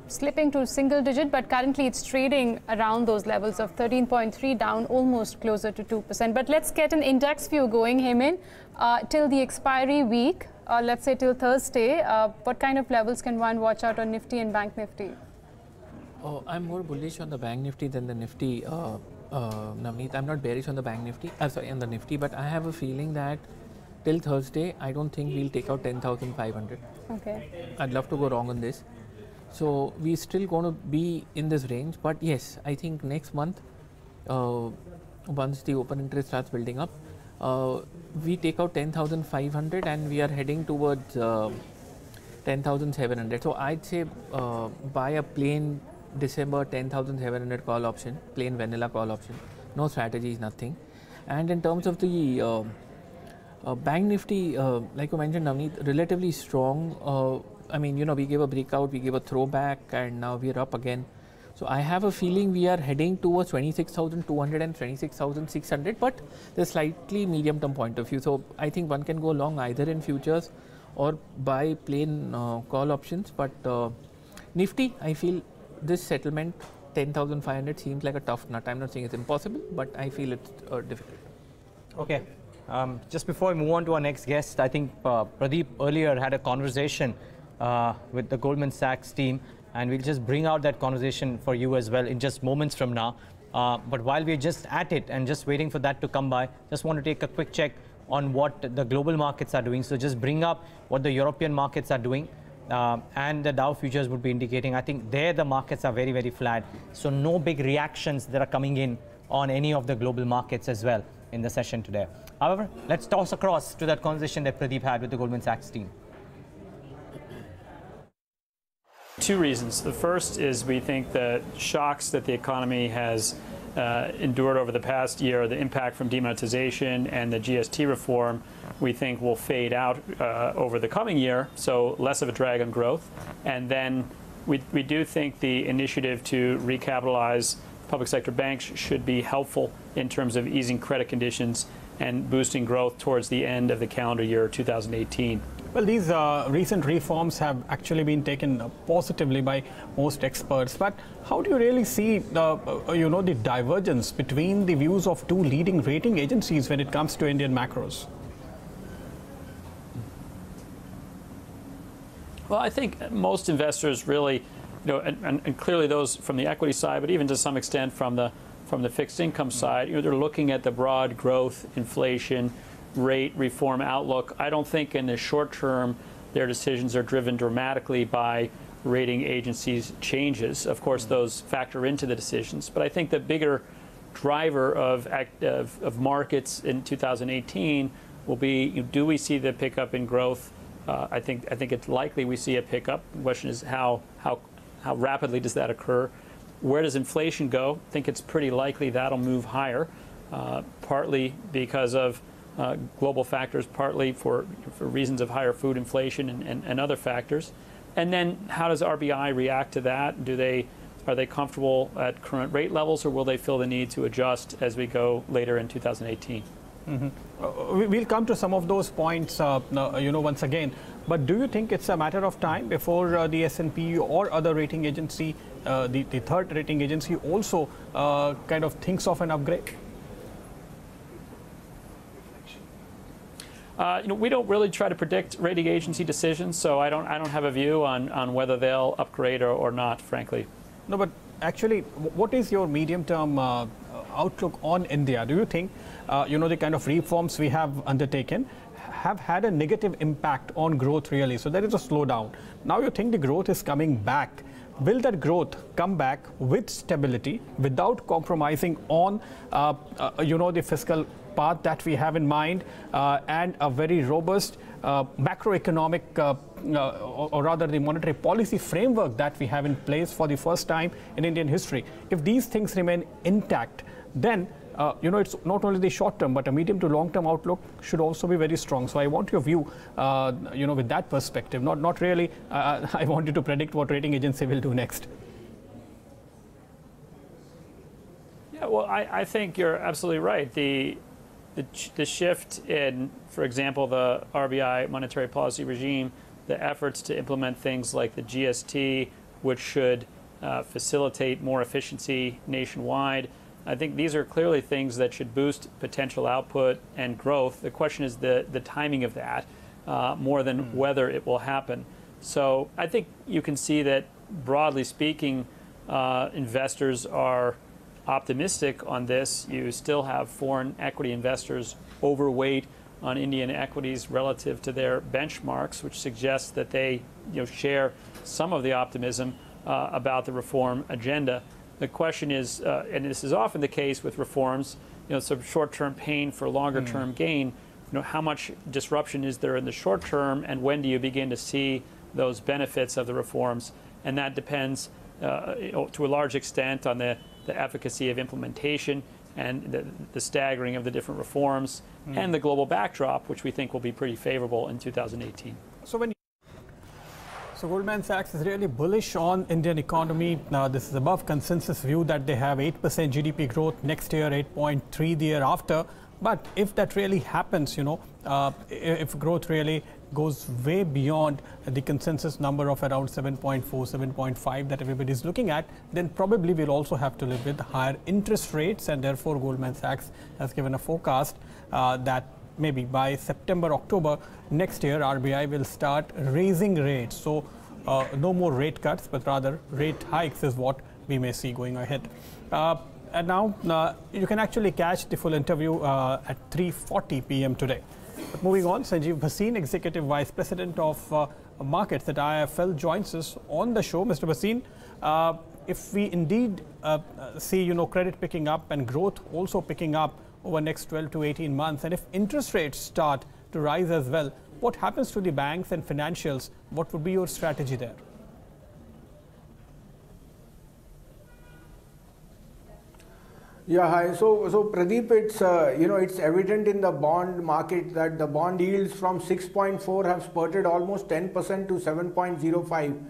Speaker 1: slipping to single digit, but currently it's trading around those levels of 13.3, down almost closer to 2%. But let's get an index view going, Hemen. Till the expiry week, let's say till Thursday, what kind of levels can one watch out on Nifty and Bank Nifty?
Speaker 6: Oh, I'm more bullish on the Bank Nifty than the Nifty. Navneet, I'm not bearish on the Bank Nifty, on the Nifty, but I have a feeling that till Thursday, I don't think we'll take out 10,500. Okay. I'd love to go wrong on this. So we're still going to be in this range, but yes, I think next month, once the open interest starts building up, we take out 10,500 and we are heading towards 10,700. So I'd say buy a plain December 10,700 call option, plain vanilla call option, no strategies, nothing. And in terms of the Bank Nifty, like you mentioned, Navneet, relatively strong. I mean, you know, we gave a breakout, we gave a throwback, and now we're up again. So I have a feeling we are heading towards 26,200 and 26,600, but there's slightly medium-term point of view. So I think one can go long either in futures or buy plain call options. But Nifty, I feel this settlement 10,500 seems like a tough nut. I'm not saying it's impossible, but I feel it's difficult.
Speaker 2: Okay. Just before we move on to our next guest, I think Pradeep earlier had a conversation with the Goldman Sachs team, and we'll just bring out that conversation for you as well in just moments from now. But while we're just at it and just waiting for that to come by, just want to take a quick check on what the global markets are doing. So just bring up what the European markets are doing. And the Dow futures would be indicating, I think there the markets are very, very flat. So no big reactions that are coming in on any of the global markets as well in the session today. However, let's toss across to that conversation that Pradeep had with the Goldman Sachs team.
Speaker 9: Two reasons. The first is we think the shocks that the economy has endured over the past year, the impact from demonetization and the GST reform, we think will fade out over the coming year, so less of a drag on growth. And then we do think the initiative to recapitalize public sector banks should be helpful in terms of easing credit conditions and boosting growth towards the end of the calendar year 2018.
Speaker 3: Well, these recent reforms have actually been taken positively by most experts. But how do you really see the divergence between the views of two leading rating agencies when it comes to Indian macros?
Speaker 9: Well, I think most investors really, and clearly those from the equity side, but even to some extent from the fixed income side, they're looking at the broad growth, inflation, rate reform outlook. I don't think in the short term their decisions are driven dramatically by rating agencies' changes. Of course, those factor into the decisions, but I think the bigger driver of markets in 2018 will be: do we see the pickup in growth? I think it's likely we see a pickup. The question is how rapidly does that occur? Where does inflation go? I think it's pretty likely that'll move higher, partly because of global factors, partly for reasons of higher food inflation and other factors. And then how does RBI react to that? Are they comfortable at current rate levels, or will they feel the need to adjust as we go later in 2018?
Speaker 3: Mm-hmm. We'll come to some of those points, once again. But do you think it's a matter of time before the S&P or other rating agency, the third rating agency, also kind of thinks of an upgrade?
Speaker 9: We don't really try to predict rating agency decisions, so I don't have a view on whether they'll upgrade or not, frankly.
Speaker 3: No, but actually, what is your medium-term outlook on India? Do you think, the kind of reforms we have undertaken have had a negative impact on growth really? So there is a slowdown. Now you think the growth is coming back. Will that growth come back with stability, without compromising on, the fiscal path that we have in mind, and a very robust macroeconomic, or rather the monetary policy framework that we have in place for the first time in Indian history? If these things remain intact, then it's not only the short term, but a medium to long term outlook should also be very strong. So I want your view, with that perspective. Not really. I want you to predict what rating agency will do next.
Speaker 9: Yeah, well, I think you're absolutely right. The shift in, for example, the RBI monetary policy regime, the efforts to implement things like the GST, which should facilitate more efficiency nationwide. I think these are clearly things that should boost potential output and growth. The question is the timing of that, more than whether it will happen. So I think you can see that, broadly speaking, investors are optimistic on this. You still have foreign equity investors overweight on Indian equities relative to their benchmarks, which suggests that they share some of the optimism about the reform agenda. The question is, and this is often the case with reforms, some short-term pain for longer-term gain. How much disruption is there in the short term, and when do you begin to see those benefits of the reforms? And that depends, to a large extent, on the efficacy of implementation and the staggering of the different reforms and the global backdrop, which we think will be pretty favorable in 2018.
Speaker 3: So Goldman Sachs is really bullish on Indian economy. Now, this is above consensus view that they have 8% GDP growth next year, 8.3 the year after. But if that really happens, if growth really goes way beyond the consensus number of around 7.4, 7.5 that everybody is looking at, then probably we'll also have to live with higher interest rates. And therefore, Goldman Sachs has given a forecast that maybe by September, October next year, RBI will start raising rates. So no more rate cuts, but rather rate hikes is what we may see going ahead. And now you can actually catch the full interview at 3:40 p.m. today. But moving on, Sanjiv Bhasin, Executive Vice President of Markets at IIFL, joins us on the show. Mr. Bhasin, if we indeed see credit picking up and growth also picking up, over the next 12 to 18 months? And if interest rates start to rise as well, what happens to the banks and financials? What would be your strategy there?
Speaker 10: Yeah, hi. So Pradeep, it's it's evident in the bond market that the bond yields from 6.4 have spurted almost 10% to 7.05,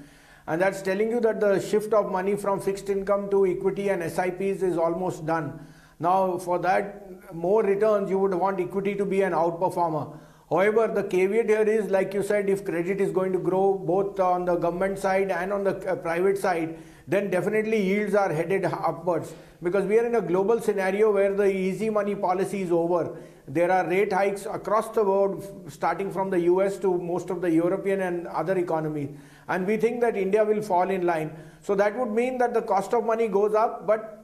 Speaker 10: and that's telling you that the shift of money from fixed income to equity and SIPs is almost done. Now, for that more returns, you would want equity to be an outperformer. However, the caveat here is, like you said, if credit is going to grow both on the government side and on the private side, then definitely yields are headed upwards, because we are in a global scenario where the easy money policy is over. There are rate hikes across the world, starting from the US to most of the European and other economies, and we think that India will fall in line. So that would mean that the cost of money goes up, but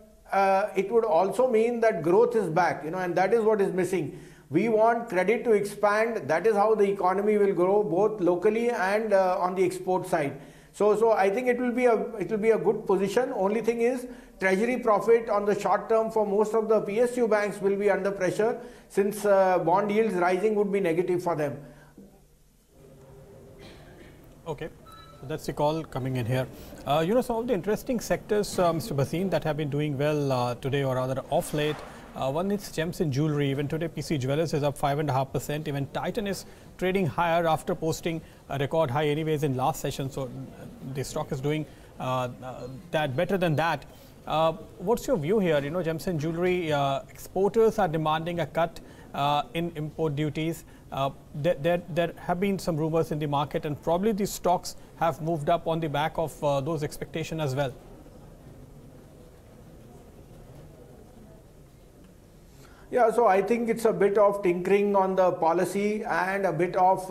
Speaker 10: it would also mean that growth is back, and that is what is missing. We want credit to expand. That is how the economy will grow, both locally and on the export side. So I think it will be a good position. Only thing is, treasury profit on the short term for most of the PSU banks will be under pressure, since bond yields rising would be negative for them.
Speaker 3: Okay, so that's the call coming in here. Some of the interesting sectors, Mr. Bhasin, that have been doing well today, or rather off late. One is gems and jewelry. Even today, PC Jewelers is up 5.5%. Even Titan is trading higher after posting a record high anyways in last session. So the stock is doing that better than that. What's your view here? Gems and jewelry exporters are demanding a cut in import duties. There have been some rumors in the market, and probably these stocks have moved up on the back of those expectations as well.
Speaker 10: Yeah, so I think it's a bit of tinkering on the policy and a bit of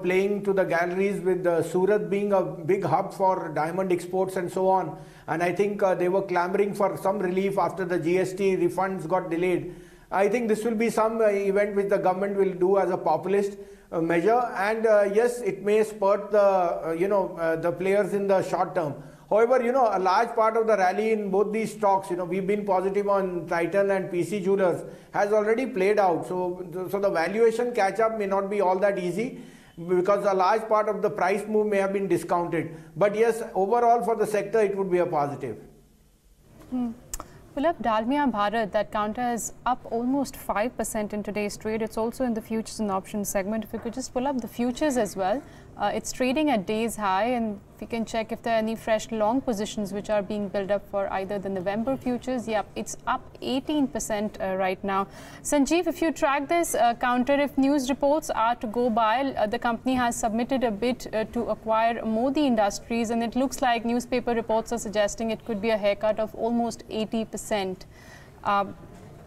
Speaker 10: playing to the galleries, with Surat being a big hub for diamond exports and so on. And I think they were clamoring for some relief after the GST refunds got delayed. I think this will be some event which the government will do as a populist measure, and yes, it may spurt the players in the short term. However, a large part of the rally in both these stocks, we've been positive on Titan and PC Jewelers, has already played out. So the valuation catch-up may not be all that easy, because a large part of the price move may have been discounted. But yes, overall for the sector, it would be a positive.
Speaker 1: Pull up Dalmia Bharat, that counter is up almost 5% in today's trade. It's also in the futures and options segment. If you could just pull up the futures as well. It's trading at day's high, and if you can check if there are any fresh long positions which are being built up for either the November futures. Yep, it's up 18% right now. Sanjiv, if you track this counter, if news reports are to go by, the company has submitted a bid to acquire Modi Industries, and it looks like newspaper reports are suggesting it could be a haircut of almost 80%.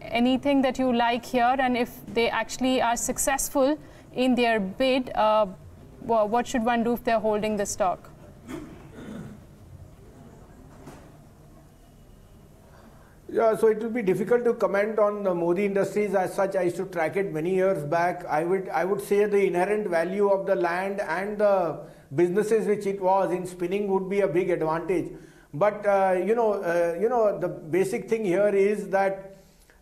Speaker 1: Anything that you like here, and if they actually are successful in their bid, what should one do if they're holding the stock?
Speaker 10: Yeah, so it will be difficult to comment on the Modi Industries as such. I used to track it many years back. I would say the inherent value of the land and the businesses which it was in spinning would be a big advantage. But the basic thing here is that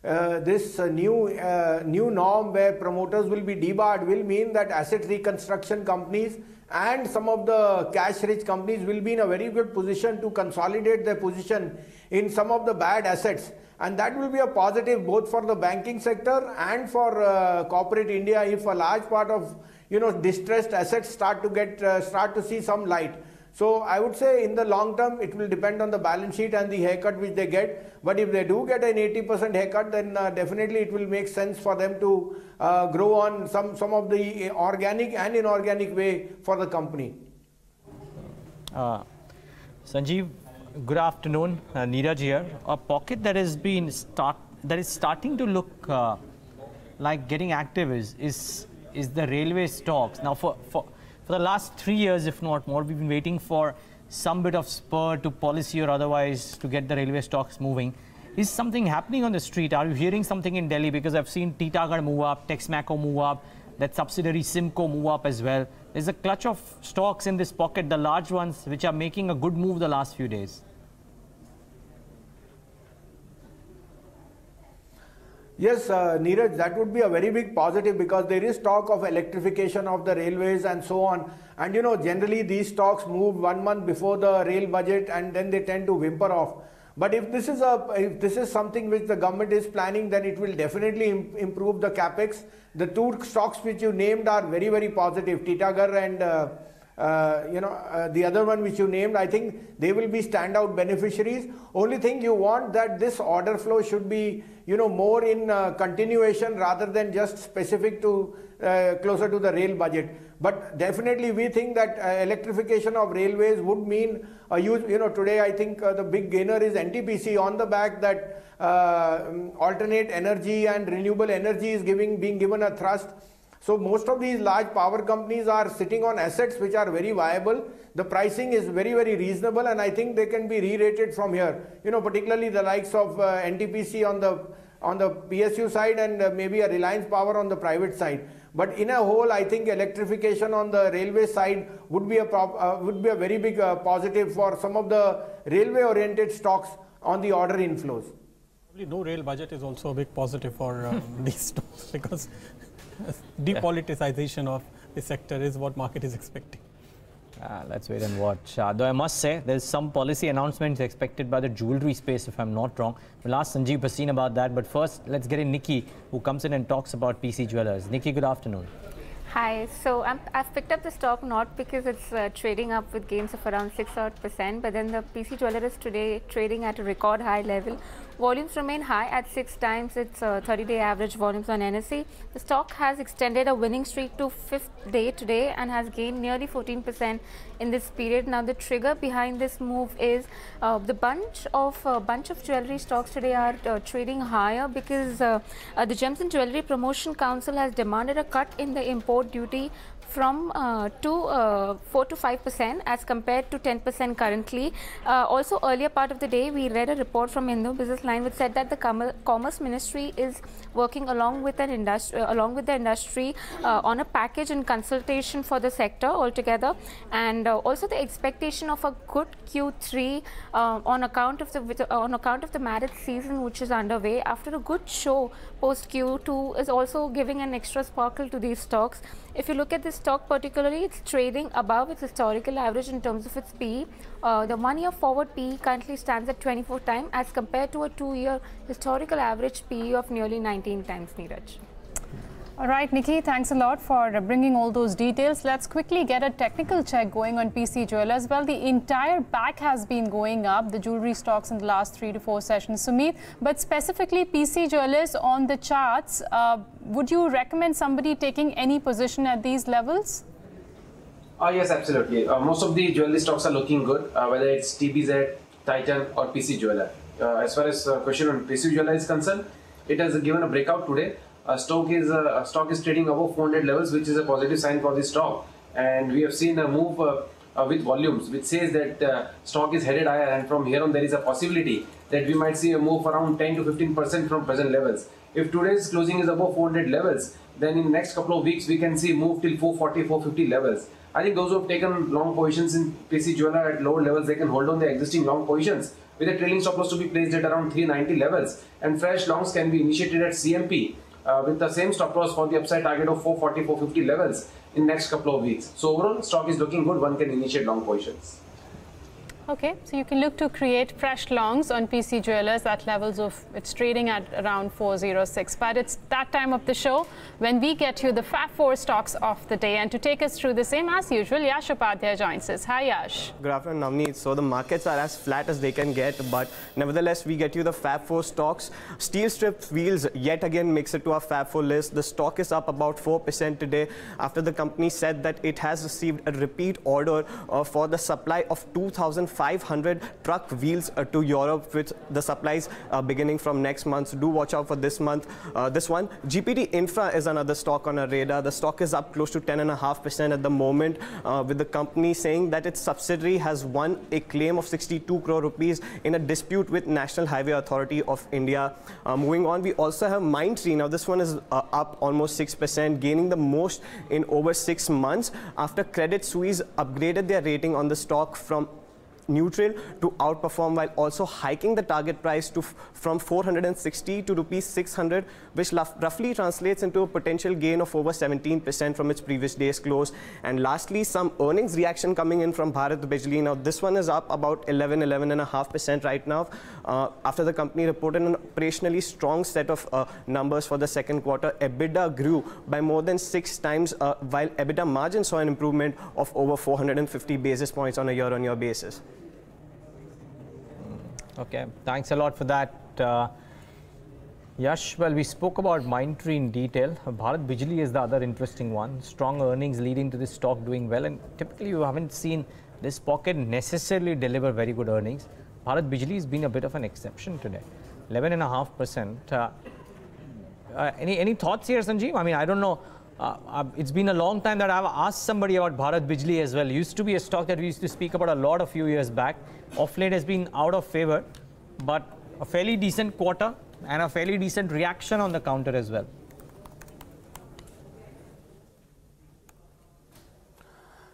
Speaker 10: this new norm where promoters will be debarred will mean that asset reconstruction companies and some of the cash-rich companies will be in a very good position to consolidate their position in some of the bad assets, and that will be a positive both for the banking sector and for corporate India if a large part of distressed assets start to see some light. So I would say in the long term, it will depend on the balance sheet and the haircut which they get. But if they do get an 80% haircut, then definitely it will make sense for them to grow on some of the organic and inorganic way for the company.
Speaker 2: Sanjiv, good afternoon. Neeraj here. A pocket that is starting to look like getting active is the railway stocks. Now for the last 3 years, if not more, we've been waiting for some bit of spur to policy or otherwise to get the railway stocks moving. Is something happening on the street? Are you hearing something in Delhi? Because I've seen Titagarh move up, Texmaco move up, that subsidiary Simco move up as well. There's a clutch of stocks in this pocket, the large ones, which are making a good move the last few days.
Speaker 10: Yes, Neeraj, that would be a very big positive because there is talk of electrification of the railways and so on. And you know, generally these stocks move 1 month before the rail budget and then they tend to whimper off. But if this is something which the government is planning, then it will definitely improve the capex. The two stocks which you named are very, very positive, Titagarh and the other one which you named. I think they will be standout beneficiaries. Only thing you want that this order flow should be, you know, more in continuation rather than just specific to closer to the rail budget. But definitely we think that electrification of railways would mean a huge, you know, today I think the big gainer is NTPC on the back that alternate energy and renewable energy is being given a thrust. So most of these large power companies are sitting on assets which are very viable. The pricing is very, very reasonable, and I think they can be re-rated from here. You know, particularly the likes of NTPC on the PSU side and maybe a Reliance Power on the private side. But in a whole, I think electrification on the railway side would be a very big positive for some of the railway-oriented stocks on the order inflows.
Speaker 3: Probably no rail budget is also a big positive for these stocks because depoliticization of the sector is what market is expecting.
Speaker 2: Let's wait and watch. Though I must say, there's some policy announcements expected by the jewelry space, if I'm not wrong. We'll ask Sanjiv, Bhasin about that. But first, let's get in Nikki, who comes in and talks about PC Jewelers. Nikki, good afternoon.
Speaker 11: Hi. So I've picked up the stock not because it's trading up with gains of around 6%, but then the PC Jeweler is today trading at a record high level. Volumes remain high at 6 times its 30-day average volumes on NSE. The stock has extended a winning streak to 5th day today and has gained nearly 14% in this period. Now the trigger behind this move is the bunch of jewelry stocks today are trading higher because the Gems and Jewelry Promotion Council has demanded a cut in the import duty from 4 to 5% as compared to 10% currently. Also earlier part of the day we read a report from Hindu Business Line which said that the Commerce Ministry is working along with the industry on a package and consultation for the sector altogether, and also the expectation of a good Q3 on account of the marriage season which is underway after a good show post Q2 is also giving an extra sparkle to these stocks. If you look at this stock particularly, it's trading above its historical average in terms of its PE. The 1-year forward PE currently stands at 24 times as compared to a 2-year historical average PE of nearly 19 times, Neeraj.
Speaker 1: All right, Nikki, thanks a lot for bringing all those details. Let's quickly get a technical check going on PC Jewelers. Well, the entire back has been going up, the jewelry stocks in the last 3 to 4 sessions, Sumeet. But specifically PC Jewelers on the charts, would you recommend somebody taking any position at these levels?
Speaker 7: Yes, absolutely. Most of the jewelry stocks are looking good, whether it's TBZ, Titan or PC Jeweler. As far as question on PC Jeweler is concerned, it has given a breakout today. Stock is trading above 400 levels, which is a positive sign for the stock. And we have seen a move with volumes, which says that stock is headed higher, and from here on there is a possibility that we might see a move around 10 to 15% from present levels. If today's closing is above 400 levels, then in the next couple of weeks we can see move till 440, 450 levels. I think those who have taken long positions in PC Jeweler at lower levels, they can hold on their existing long positions with a trailing stop loss to be placed at around 390 levels, and fresh longs can be initiated at CMP with the same stop loss for the upside target of 440, 450 levels in next couple of weeks. So overall, stock is looking good. One can initiate long positions.
Speaker 1: Okay, so you can look to create fresh longs on PC Jewelers at levels of, it's trading at around 406. But it's that time of the show when we get you the Fab 4 stocks of the day. And to take us through the same as usual, Yash Upadhyay joins us. Hi, Yash.
Speaker 12: Good afternoon, Navneet. So the markets are as flat as they can get, but nevertheless, we get you the Fab 4 stocks. Steel strip wheels yet again makes it to our Fab 4 list. The stock is up about 4% today after the company said that it has received a repeat order for the supply of 2,500 truck wheels to Europe, with the supplies beginning from next month. So do watch out for this month. This one, GPT Infra is another stock on our radar. The stock is up close to 10.5% at the moment, with the company saying that its subsidiary has won a claim of 62 crore rupees in a dispute with National Highway Authority of India. Moving on, we also have Mindtree. Now this one is up almost 6%, gaining the most in over 6 months after Credit Suisse upgraded their rating on the stock from neutral to outperform while also hiking the target price to from 460 to rupees 600, which roughly translates into a potential gain of over 17% from its previous day's close. And lastly, some earnings reaction coming in from Bharat Bijli. Now this one is up about 11.5% right now after the company reported an operationally strong set of numbers for the second quarter. EBITDA grew by more than 6 times while EBITDA margin saw an improvement of over 450 basis points on a year-on-year basis.
Speaker 2: Okay, thanks a lot for that, Yash. Well, we spoke about Mindtree in detail. Bharat Bijli is the other interesting one. Strong earnings leading to this stock doing well, and typically you haven't seen this pocket necessarily deliver very good earnings. Bharat Bijli has been a bit of an exception today, 11.5%. Any thoughts here, Sanjiv? I mean, I don't know. It's been a long time that I've asked somebody about Bharat Bijli as well. It used to be a stock that we used to speak about a lot a few years back. Off late has been out of favor, but a fairly decent quarter and a fairly decent reaction on the counter as well.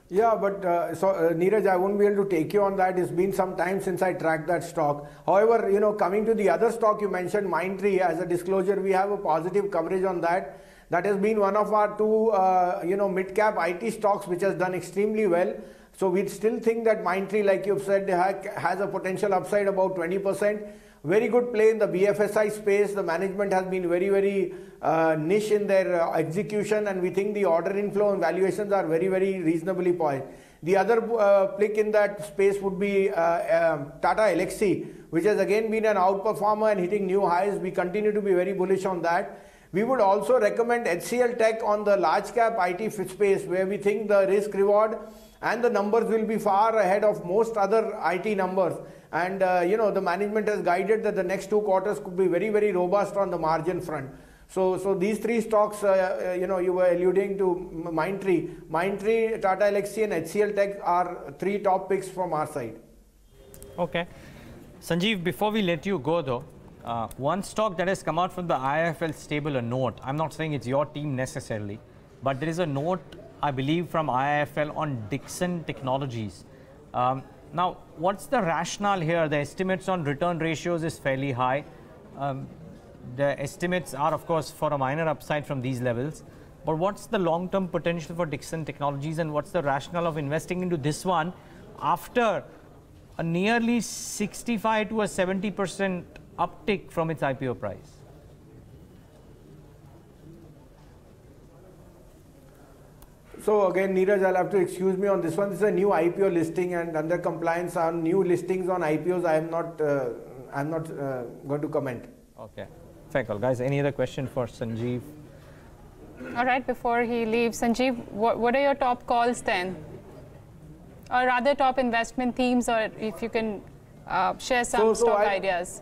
Speaker 10: Yeah, but Neeraj, I won't be able to take you on that. It's been some time since I tracked that stock. However, you know, coming to the other stock you mentioned, Mindtree, as a disclosure, we have a positive coverage on that. That has been one of our two, mid-cap IT stocks which has done extremely well. So we still think that Mindtree, like you've said, has a potential upside about 20%. Very good play in the BFSI space. The management has been very, very niche in their execution, and we think the order inflow and valuations are very, very reasonably poised. The other pick in that space would be Tata Elxsi, which has again been an outperformer and hitting new highs. We continue to be very bullish on that. We would also recommend HCL Tech on the large cap IT space, where we think the risk reward and the numbers will be far ahead of most other IT numbers. And the management has guided that the next 2 quarters could be very, very robust on the margin front. So these 3 stocks, you were alluding to Mindtree, Tata Elxsi and HCL Tech are 3 top picks from our side.
Speaker 2: Okay. Sanjiv, before we let you go though, one stock that has come out from the IIFL stable, a note. I'm not saying it's your team necessarily, but there is a note, I believe, from IIFL on Dixon Technologies. Now, what's the rationale here? The estimates on return ratios is fairly high. The estimates are, of course, for a minor upside from these levels. But what's the long-term potential for Dixon Technologies, and what's the rationale of investing into this one after a nearly 65 to a 70% uptick from its IPO price?
Speaker 10: So again, Neeraj, I'll have to excuse me on this one. This is a new IPO listing, and under compliance on new listings on IPOs, I'm not going to comment.
Speaker 2: Okay, fair call, guys. Any other question for Sanjiv?
Speaker 1: All right, before he leaves, Sanjiv, what are your top calls then? Or rather top investment themes, or if you can share some stock ideas.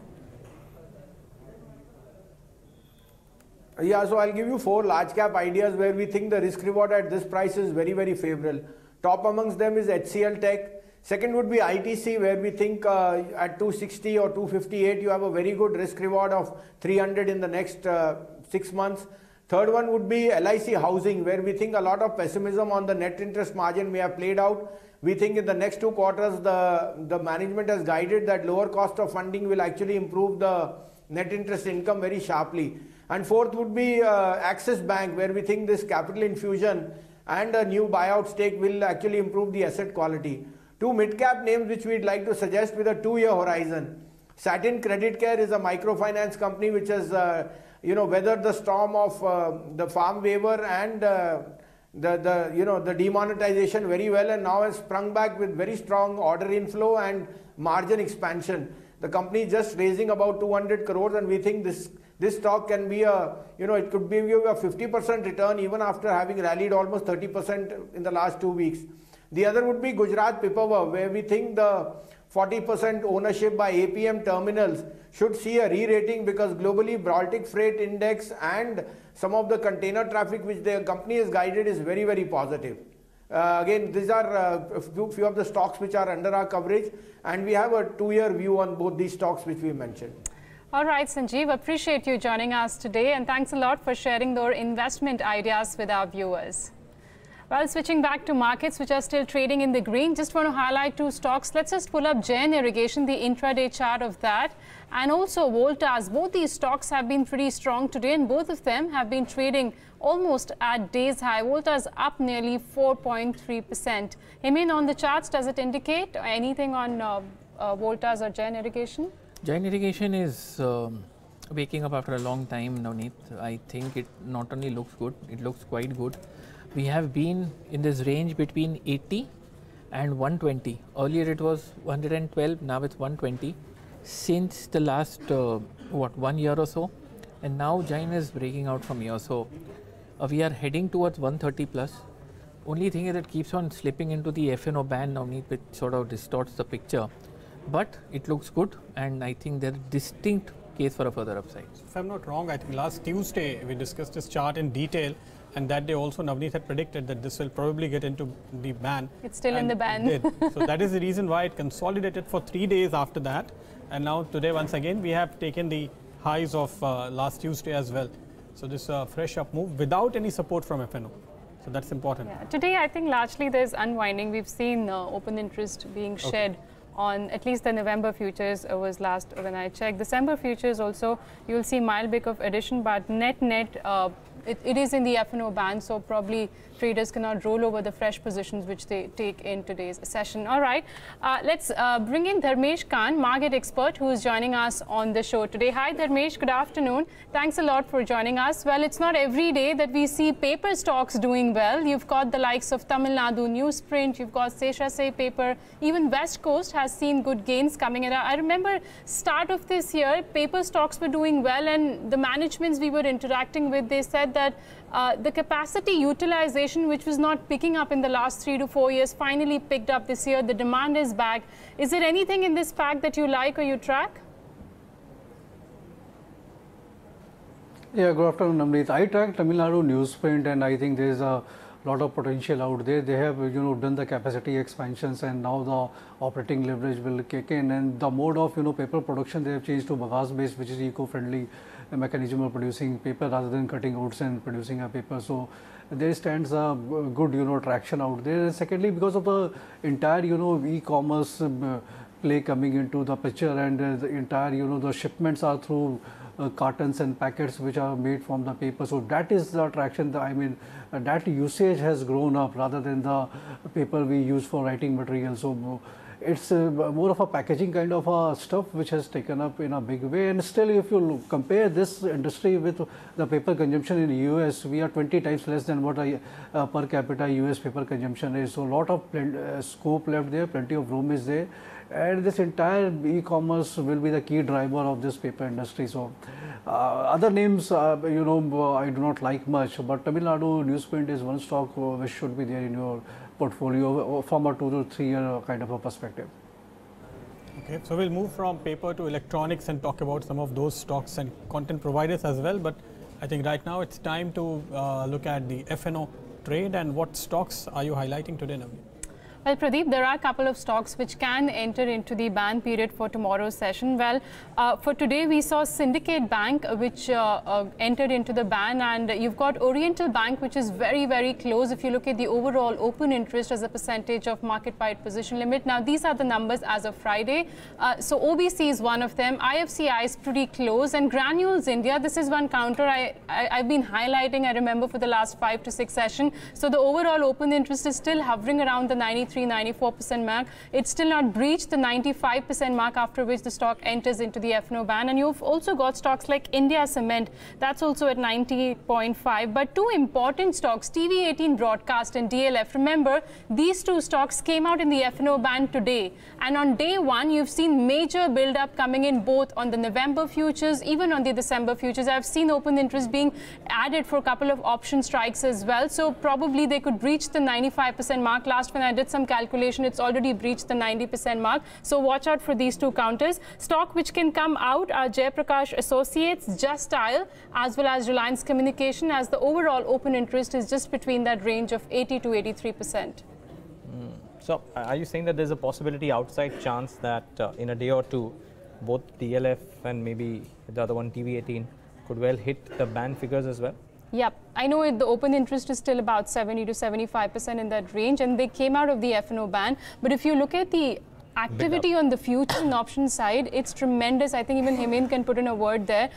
Speaker 10: Yeah, so I'll give you 4 large cap ideas where we think the risk reward at this price is very, very favorable. Top amongst them is HCL Tech. Second would be ITC, where we think at 260 or 258 you have a very good risk reward of 300 in the next 6 months. Third one would be LIC Housing, where we think a lot of pessimism on the net interest margin may have played out. We think in the next 2 quarters the management has guided that lower cost of funding will actually improve the net interest income very sharply. And fourth would be Axis Bank, where we think this capital infusion and a new buyout stake will actually improve the asset quality. 2 mid-cap names which we'd like to suggest with a 2-year horizon. Satin Credit Care is a microfinance company which has weathered the storm of the farm waiver and the demonetization very well, and now has sprung back with very strong order inflow and margin expansion. The company is just raising about 200 crores, and we think this stock can be it could give you a 50% return even after having rallied almost 30% in the last 2 weeks. The other would be Gujarat Pipavav, where we think the 40% ownership by APM Terminals should see a re-rating, because globally Baltic Freight Index and some of the container traffic which the company has guided is very, very positive. Again, these are a few of the stocks which are under our coverage, and we have a 2-year view on both these stocks which we mentioned.
Speaker 1: All right, Sanjiv, appreciate you joining us today, and thanks a lot for sharing your investment ideas with our viewers. Well, switching back to markets which are still trading in the green, just want to highlight two stocks. Let's just pull up Jain Irrigation, the intraday chart of that, and also Voltas. Both these stocks have been pretty strong today, and both of them have been trading almost at day's high. Voltas up nearly 4.3%. Hemen, on the charts, does it indicate anything on Voltas or Jain Irrigation?
Speaker 6: Jain Irrigation is waking up after a long time, Navneet. I think it not only looks good, it looks quite good. We have been in this range between 80 and 120. Earlier it was 112, now it's 120. Since the last, 1 year or so. And now Jain is breaking out from here. So we are heading towards 130 plus. Only thing is it keeps on slipping into the F&O band, Navneet, which sort of distorts the picture. But it looks good, and I think there is distinct case for a further upside.
Speaker 3: If I'm not wrong, I think last Tuesday we discussed this chart in detail, and that day also Navneet had predicted that this will probably get into the ban.
Speaker 1: It's still in the ban.
Speaker 3: So that is the reason why it consolidated for 3 days after that, and now today once again we have taken the highs of last Tuesday as well. So this fresh up move without any support from F&O. So that's important.
Speaker 1: Yeah. Today I think largely there's unwinding. We've seen open interest being shed on at least the November futures was last when I checked. December futures also, you will see mild bit of addition, but net it is in the F&O band, so probably traders cannot roll over the fresh positions which they take in today's session. All right, let's bring in Dharmesh Kant, market expert, who is joining us on the show today. Hi Dharmesh, good afternoon. Thanks a lot for joining us. Well, it's not every day that we see paper stocks doing well. You've got the likes of Tamil Nadu Newsprint, you've got Seshasay paper, even West Coast has seen good gains coming in. I remember start of this year, paper stocks were doing well, and the managements we were interacting with, they said that the capacity utilization, which was not picking up in the last 3 to 4 years, finally picked up this year. The demand is back. Is there anything in this pack that you like or you track?
Speaker 13: Yeah, good afternoon, Namrit. I track Tamil Nadu Newsprint, and I think there is a lot of potential out there. They have done the capacity expansions, and now the operating leverage will kick in, and the mode of paper production they have changed to bagasse based, which is eco-friendly mechanism of producing paper rather than cutting oats and producing a paper. So there stands a good traction out there. And secondly, because of the entire e-commerce play coming into the picture, and the entire the shipments are through cartons and packets which are made from the paper. So that is the attraction. I mean, that usage has grown up rather than the paper we use for writing material. So it's more of a packaging kind of stuff which has taken up in a big way. And still, if you compare this industry with the paper consumption in the US, we are 20 times less than what per capita US paper consumption is. So a lot of scope left there, plenty of room is there. And this entire e-commerce will be the key driver of this paper industry. So other names, I do not like much, but Tamil Nadu Newsprint is one stock which should be there in your portfolio from a 2 to 3 year kind of a perspective.
Speaker 3: Okay, so we'll move from paper to electronics and talk about some of those stocks and content providers as well. But I think right now it's time to look at the F&O trade, and what stocks are you highlighting today, Navneet?
Speaker 1: Well, Pradeep, there are a couple of stocks which can enter into the ban period for tomorrow's session. Well, for today, we saw Syndicate Bank, which entered into the ban, and you've got Oriental Bank, which is very, very close if you look at the overall open interest as a percentage of market-wide position limit. Now, these are the numbers as of Friday. So OBC is one of them. IFCI is pretty close, and Granules India, this is one counter I've been highlighting, I remember, for the last 5 to 6 sessions. So the overall open interest is still hovering around the 93-94% mark. It's still not breached the 95% mark, after which the stock enters into the F&O ban. And you've also got stocks like India Cement, that's also at 98.5. But two important stocks, TV18 Broadcast and DLF. Remember, these two stocks came out in the F&O ban today. And on day one, you've seen major build-up coming in both on the November futures, even on the December futures. I've seen open interest being added for a couple of option strikes as well. So probably they could breach the 95% mark. Last when I did some calculation, it's already breached the 90% mark. So watch out for these two counters. Stock which can come out are Jayaprakash Associates, Just Dial, as well as Reliance Communication, as the overall open interest is just between that range of 80 to 83%.
Speaker 2: So are you saying that there's a possibility, outside chance, that in a day or two, both DLF and maybe the other one, TV18, could well hit the ban figures as well?
Speaker 1: Yep, I know the open interest is still about 70 to 75% in that range, and they came out of the F&O ban. But if you look at the activity on the future and option side, it's tremendous. I think even Hemen can put in a word there.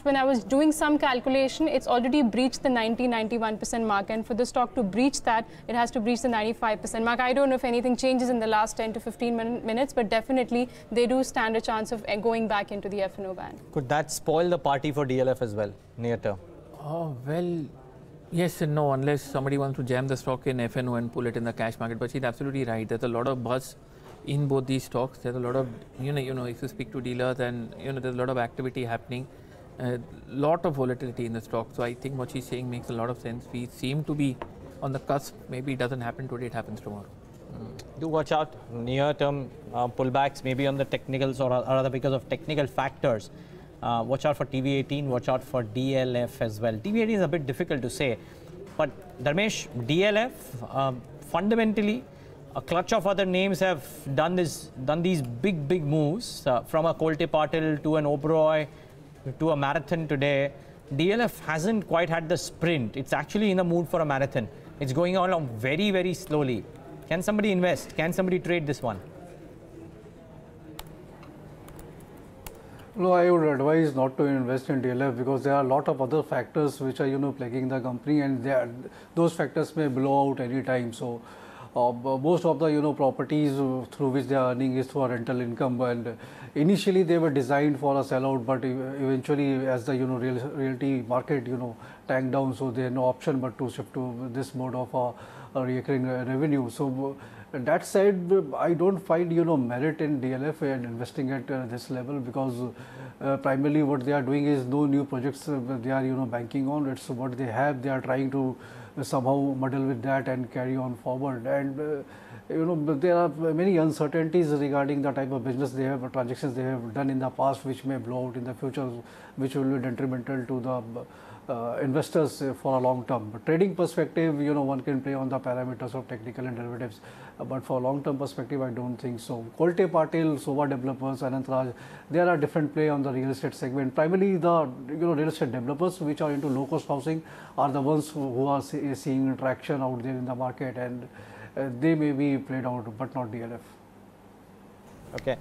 Speaker 1: When I was doing some calculation, it's already breached the 90-91% mark, and for the stock to breach that, it has to breach the 95% mark. I don't know if anything changes in the last 10 to 15 minutes, but definitely they do stand a chance of going back into the F&O ban.
Speaker 2: Could that spoil the party for DLF as well, near term?
Speaker 6: Oh, well, yes and no, unless somebody wants to jam the stock in F&O and pull it in the cash market. But she's absolutely right. There's a lot of buzz in both these stocks. There's a lot of, you know, if you speak to dealers, and there's a lot of activity happening, a lot of volatility in the stock. So I think what she's saying makes a lot of sense. We seem to be on the cusp. Maybe it doesn't happen today, it happens tomorrow.
Speaker 2: Do watch out near-term pullbacks, maybe on the technicals or rather because of technical factors. Watch out for TV18, watch out for DLF as well. TV18 is a bit difficult to say, but Dharmesh, DLF, fundamentally, a clutch of other names have done these big moves from a Kolte Patil to an Oberoi to a marathon today. DLF hasn't quite had the sprint. It's actually in the mood for a marathon. It's going along very slowly. Can somebody invest? Can somebody trade this one?
Speaker 13: No, I would advise not to invest in DLF because there are a lot of other factors which are plaguing the company, and those factors may blow out any time. So most of the properties through which they are earning is through a rental income, and initially they were designed for a sellout, but eventually as the realty market tanked down, so they had no option but to shift to this mode of a recurring revenue. So that said, I don't find merit in DLF and investing at this level, because primarily what they are doing is no new projects they are banking on. It's what they have. They are trying to somehow muddle with that and carry on forward. And there are many uncertainties regarding the type of business they have, transactions they have done in the past, which may blow out in the future, which will be detrimental to the investors for a long term. But trading perspective, one can play on the parameters of technical and derivatives, but for a long term perspective, I don't think so. Kolte Patil, Sova Developers, Anantraj, there are different play on the real estate segment. Primarily the real estate developers which are into low cost housing are the ones who are seeing traction out there in the market, and they may be played out, but not DLF.
Speaker 2: Okay,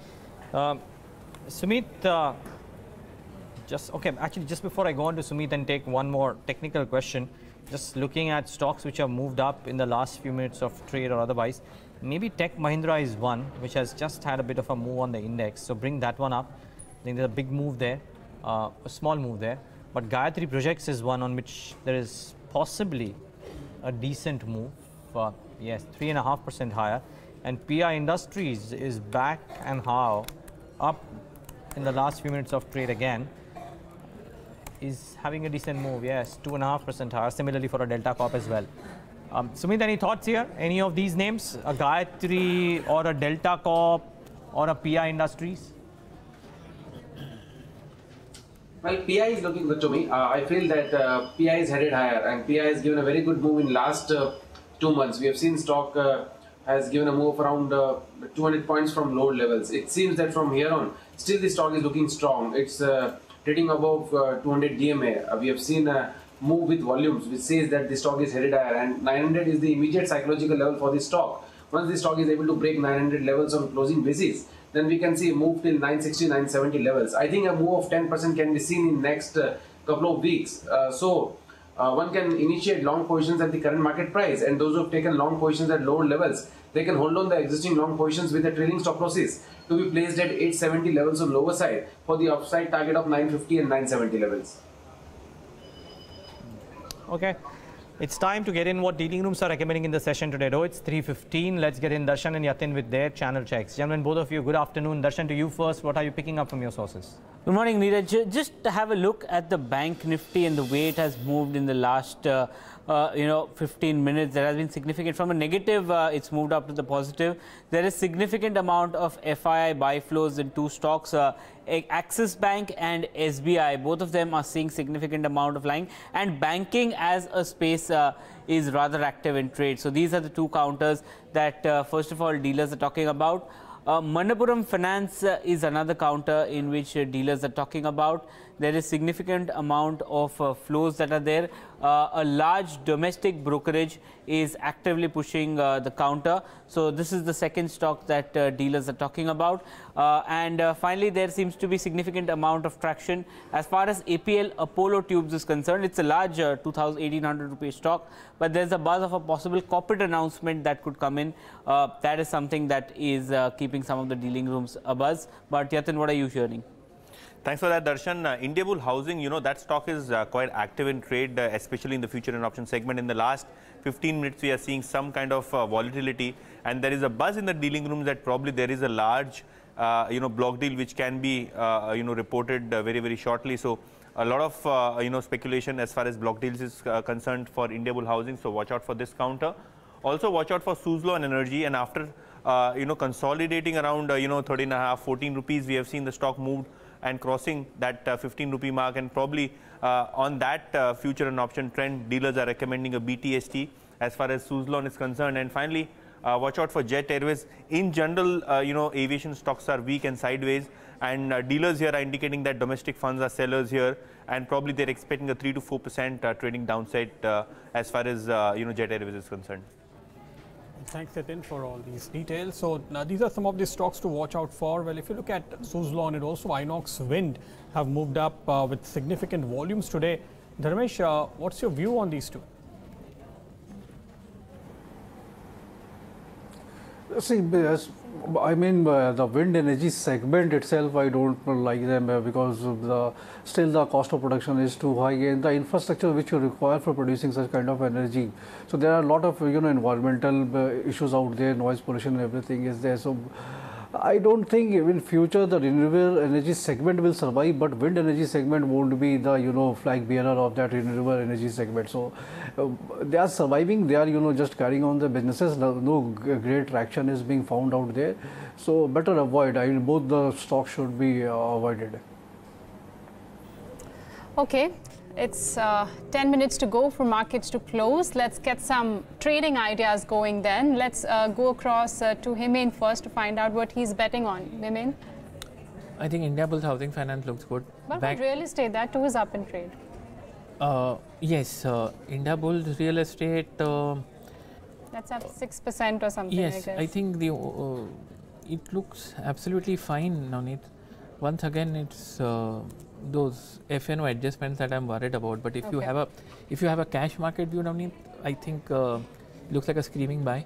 Speaker 2: Sumeet. Just before I go on to Sumeet and take one more technical question, just looking at stocks which have moved up in the last few minutes of trade or otherwise, maybe Tech Mahindra is one which has just had a bit of a move on the index, so bring that one up. I think there's a big move there, a small move there, but Gayatri Projects is one on which there is possibly a decent move, yes, 3.5% higher, and PI Industries is back and how up in the last few minutes of trade again, is having a decent move, yes, 2.5% higher, similarly for a Delta Corp as well. Sumeet, any thoughts here? Any of these names, a Gayatri or a Delta Corp or a PI Industries?
Speaker 7: Well, PI is looking good to me. I feel that PI is headed higher, and PI has given a very good move in last 2 months. We have seen stock has given a move around 200 points from low levels. It seems that from here on, still the stock is looking strong. It's trading above 200 DMA. We have seen a move with volumes which says that the stock is headed higher, and 900 is the immediate psychological level for the stock. Once the stock is able to break 900 levels on closing basis, then we can see a move till 960, 970 levels. I think a move of 10% can be seen in next couple of weeks. One can initiate long positions at the current market price, and those who have taken long positions at lower levels, they can hold on the existing long positions with a trailing stop losses to be placed at 870 levels on lower side for the upside target of 950 and 970 levels.
Speaker 2: Okay, it's time to get in what dealing rooms are recommending in the session today. Though it's 3:15, let's get in Darshan and Yatin with their channel checks. Gentlemen, both of you, good afternoon. Darshan, to you first. What are you picking up from your sources?
Speaker 14: Good morning, Neeraj. Just to have a look at the bank nifty and the way it has moved in the last 15 minutes. There has been significant, from a negative it's moved up to the positive. There is significant amount of FII buy flows in two stocks, Axis Bank and SBI. Both of them are seeing significant amount of lying, and banking as a space is rather active in trade. So these are the two counters that first of all dealers are talking about. Manappuram Finance is another counter in which dealers are talking about. There is significant amount of flows that are there. A large domestic brokerage is actively pushing the counter. So this is the second stock that dealers are talking about. Finally, there seems to be significant amount of traction as far as APL Apollo Tubes is concerned. It's a large 1,800 rupee stock, but there's a buzz of a possible corporate announcement that could come in. That is something that is keeping some of the dealing rooms abuzz. But Yatin, what are you hearing?
Speaker 15: Thanks for that, Darshan. Indiabull Housing, you know, that stock is quite active in trade, especially in the future and option segment. In the last 15 minutes, we are seeing some kind of volatility, and there is a buzz in the dealing rooms that probably there is a large, block deal which can be, reported very, very shortly. So a lot of, speculation as far as block deals is concerned for Indiabull Housing. So watch out for this counter. Also watch out for Suzlon Energy, and after, consolidating around, 13.5, 14 rupees, we have seen the stock moved and crossing that 15 rupee mark, and probably on that future and option trend, dealers are recommending a BTST as far as Suzlon is concerned. And finally, watch out for Jet Airways. In general, aviation stocks are weak and sideways, and dealers here are indicating that domestic funds are sellers here, and probably they're expecting a 3 to 4% trading downside as far as Jet Airways is concerned.
Speaker 3: Thanks, Nitin, for all these details. So now these are some of the stocks to watch out for. Well, if you look at Suzlon and also Inox Wind have moved up with significant volumes today. Dharmesh, what's your view on these two?
Speaker 13: See, I mean, the wind energy segment itself, I don't like them because still the cost of production is too high, and the infrastructure which you require for producing such kind of energy. So there are a lot of environmental issues out there, noise pollution and everything is there. So I don't think in future the renewable energy segment will survive, but wind energy segment won't be the flag bearer of that renewable energy segment. So they are surviving, they are just carrying on the businesses. No great traction is being found out there, so better avoid. I mean, both the stocks should be avoided.
Speaker 1: Okay. It's 10 minutes to go for markets to close. Let's get some trading ideas going then. Let's go across to Hemen first to find out what he's betting on. Hemen?
Speaker 6: I think Indiabull Housing Finance looks good.
Speaker 1: But with real estate, that too is up in trade.
Speaker 6: Yes, Indiabull real estate.
Speaker 1: That's up 6% or something.
Speaker 6: Yes, I think it looks absolutely fine, Navneet. Once again, it's those FNO adjustments that I'm worried about. But if you have a cash market view, Navneet, I think it looks like a screaming buy.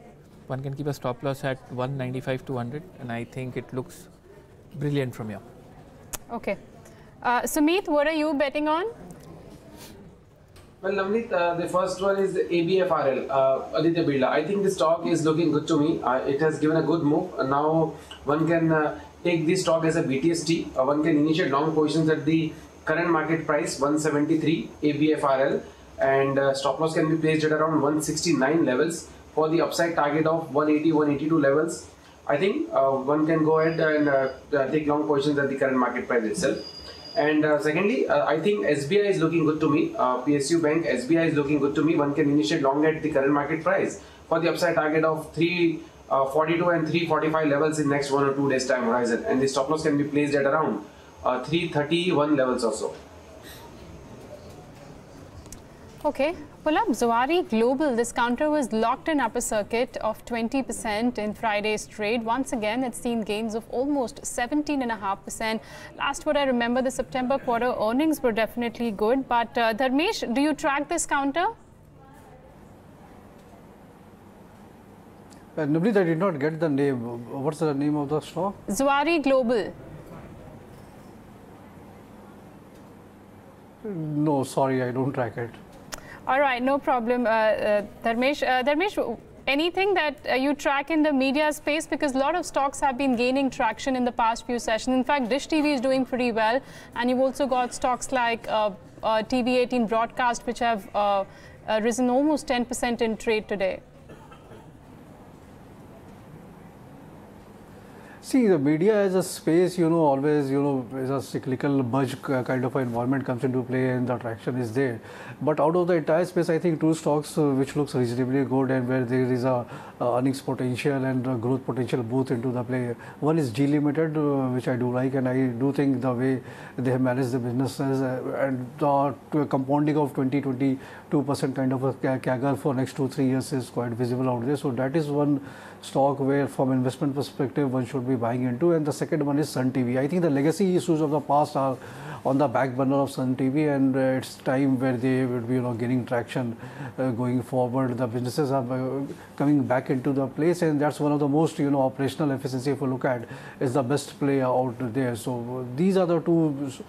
Speaker 6: One can keep a stop loss at 195 to 100, and I think it looks brilliant from here.
Speaker 1: Okay. Sumeet, what are you betting on?
Speaker 7: Well, Navneet, the first one is ABFRL, Aditya Birla. I think the stock is looking good to me. It has given a good move. Now one can take this stock as a BTST. One can initiate long positions at the current market price 173 ABFRL, and stop loss can be placed at around 169 levels for the upside target of 180, 182 levels. I think one can go ahead and take long positions at the current market price itself. And secondly, I think SBI is looking good to me. PSU Bank, SBI is looking good to me. One can initiate long at the current market price for the upside target of 342 and 345 levels in next 1 or 2 days time horizon, and the stop loss can be placed at around 331 levels or so.
Speaker 1: Okay, pull up Zuari Global. This counter was locked in upper circuit of 20% in Friday's trade. Once again, it's seen gains of almost 17.5%. Last what I remember, the September quarter earnings were definitely good. But Dharmesh, do you track this counter?
Speaker 13: Nobody, I did not get the name. What's the name of the stock?
Speaker 1: Zuari Global.
Speaker 13: No, sorry, I don't track it.
Speaker 1: All right, no problem, Dharmesh. Dharmesh, anything that you track in the media space? Because a lot of stocks have been gaining traction in the past few sessions. In fact, Dish TV is doing pretty well. And you've also got stocks like TV18 Broadcast, which have risen almost 10% in trade today.
Speaker 13: See, the media as a space, always, is a cyclical budge kind of an environment comes into play and the traction is there. But out of the entire space, I think two stocks which looks reasonably good and where there is a earnings potential and growth potential both into the play. One is G Limited, which I do like, and I do think the way they have managed the businesses and the compounding of 20-22% kind of a CAGR for next 2-3 years is quite visible out there. So that is one stock where from investment perspective one should be buying into. And the second one is Sun TV. I think the legacy issues of the past are on the back burner of Sun TV, and it's time where they will be gaining traction going forward. The businesses are coming back into the place, and that's one of the most operational efficiency, if you look at, is the best play out there. So these are the two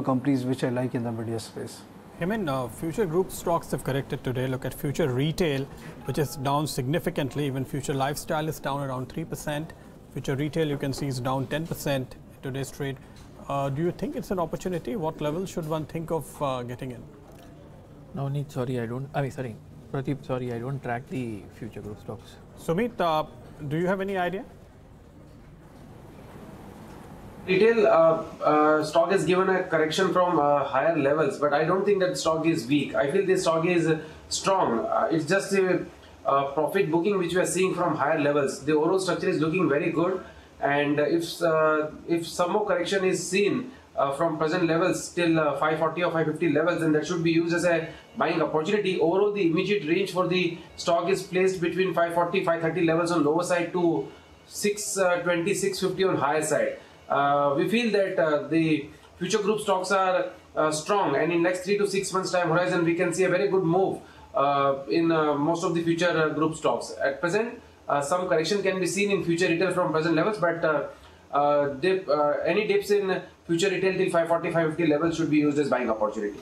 Speaker 13: companies which I like in the media space.
Speaker 3: Hemen, future group stocks have corrected today. Look at future retail, which is down significantly. Even future lifestyle is down around 3%. Future retail, you can see, is down 10% in today's trade. Do you think it's an opportunity? What level should one think of getting in?
Speaker 6: No need. Sorry, I don't. Sorry, Pradeep. Sorry, I don't track the future group stocks.
Speaker 3: Sumeet, do you have any idea?
Speaker 7: Retail stock is given a correction from higher levels, but I don't think that stock is weak. I feel this stock is strong. It's just a profit booking which we are seeing from higher levels. The overall structure is looking very good, and if some more correction is seen from present levels till 540 or 550 levels, then that should be used as a buying opportunity. Overall, the immediate range for the stock is placed between 540, 530 levels on lower side to 620, 650 on higher side. We feel that the future group stocks are strong, and in next 3 to 6 months time horizon we can see a very good move in most of the future group stocks. At present, some correction can be seen in future retail from present levels, but any dips in future retail till 540, 550 levels should be used as buying opportunity.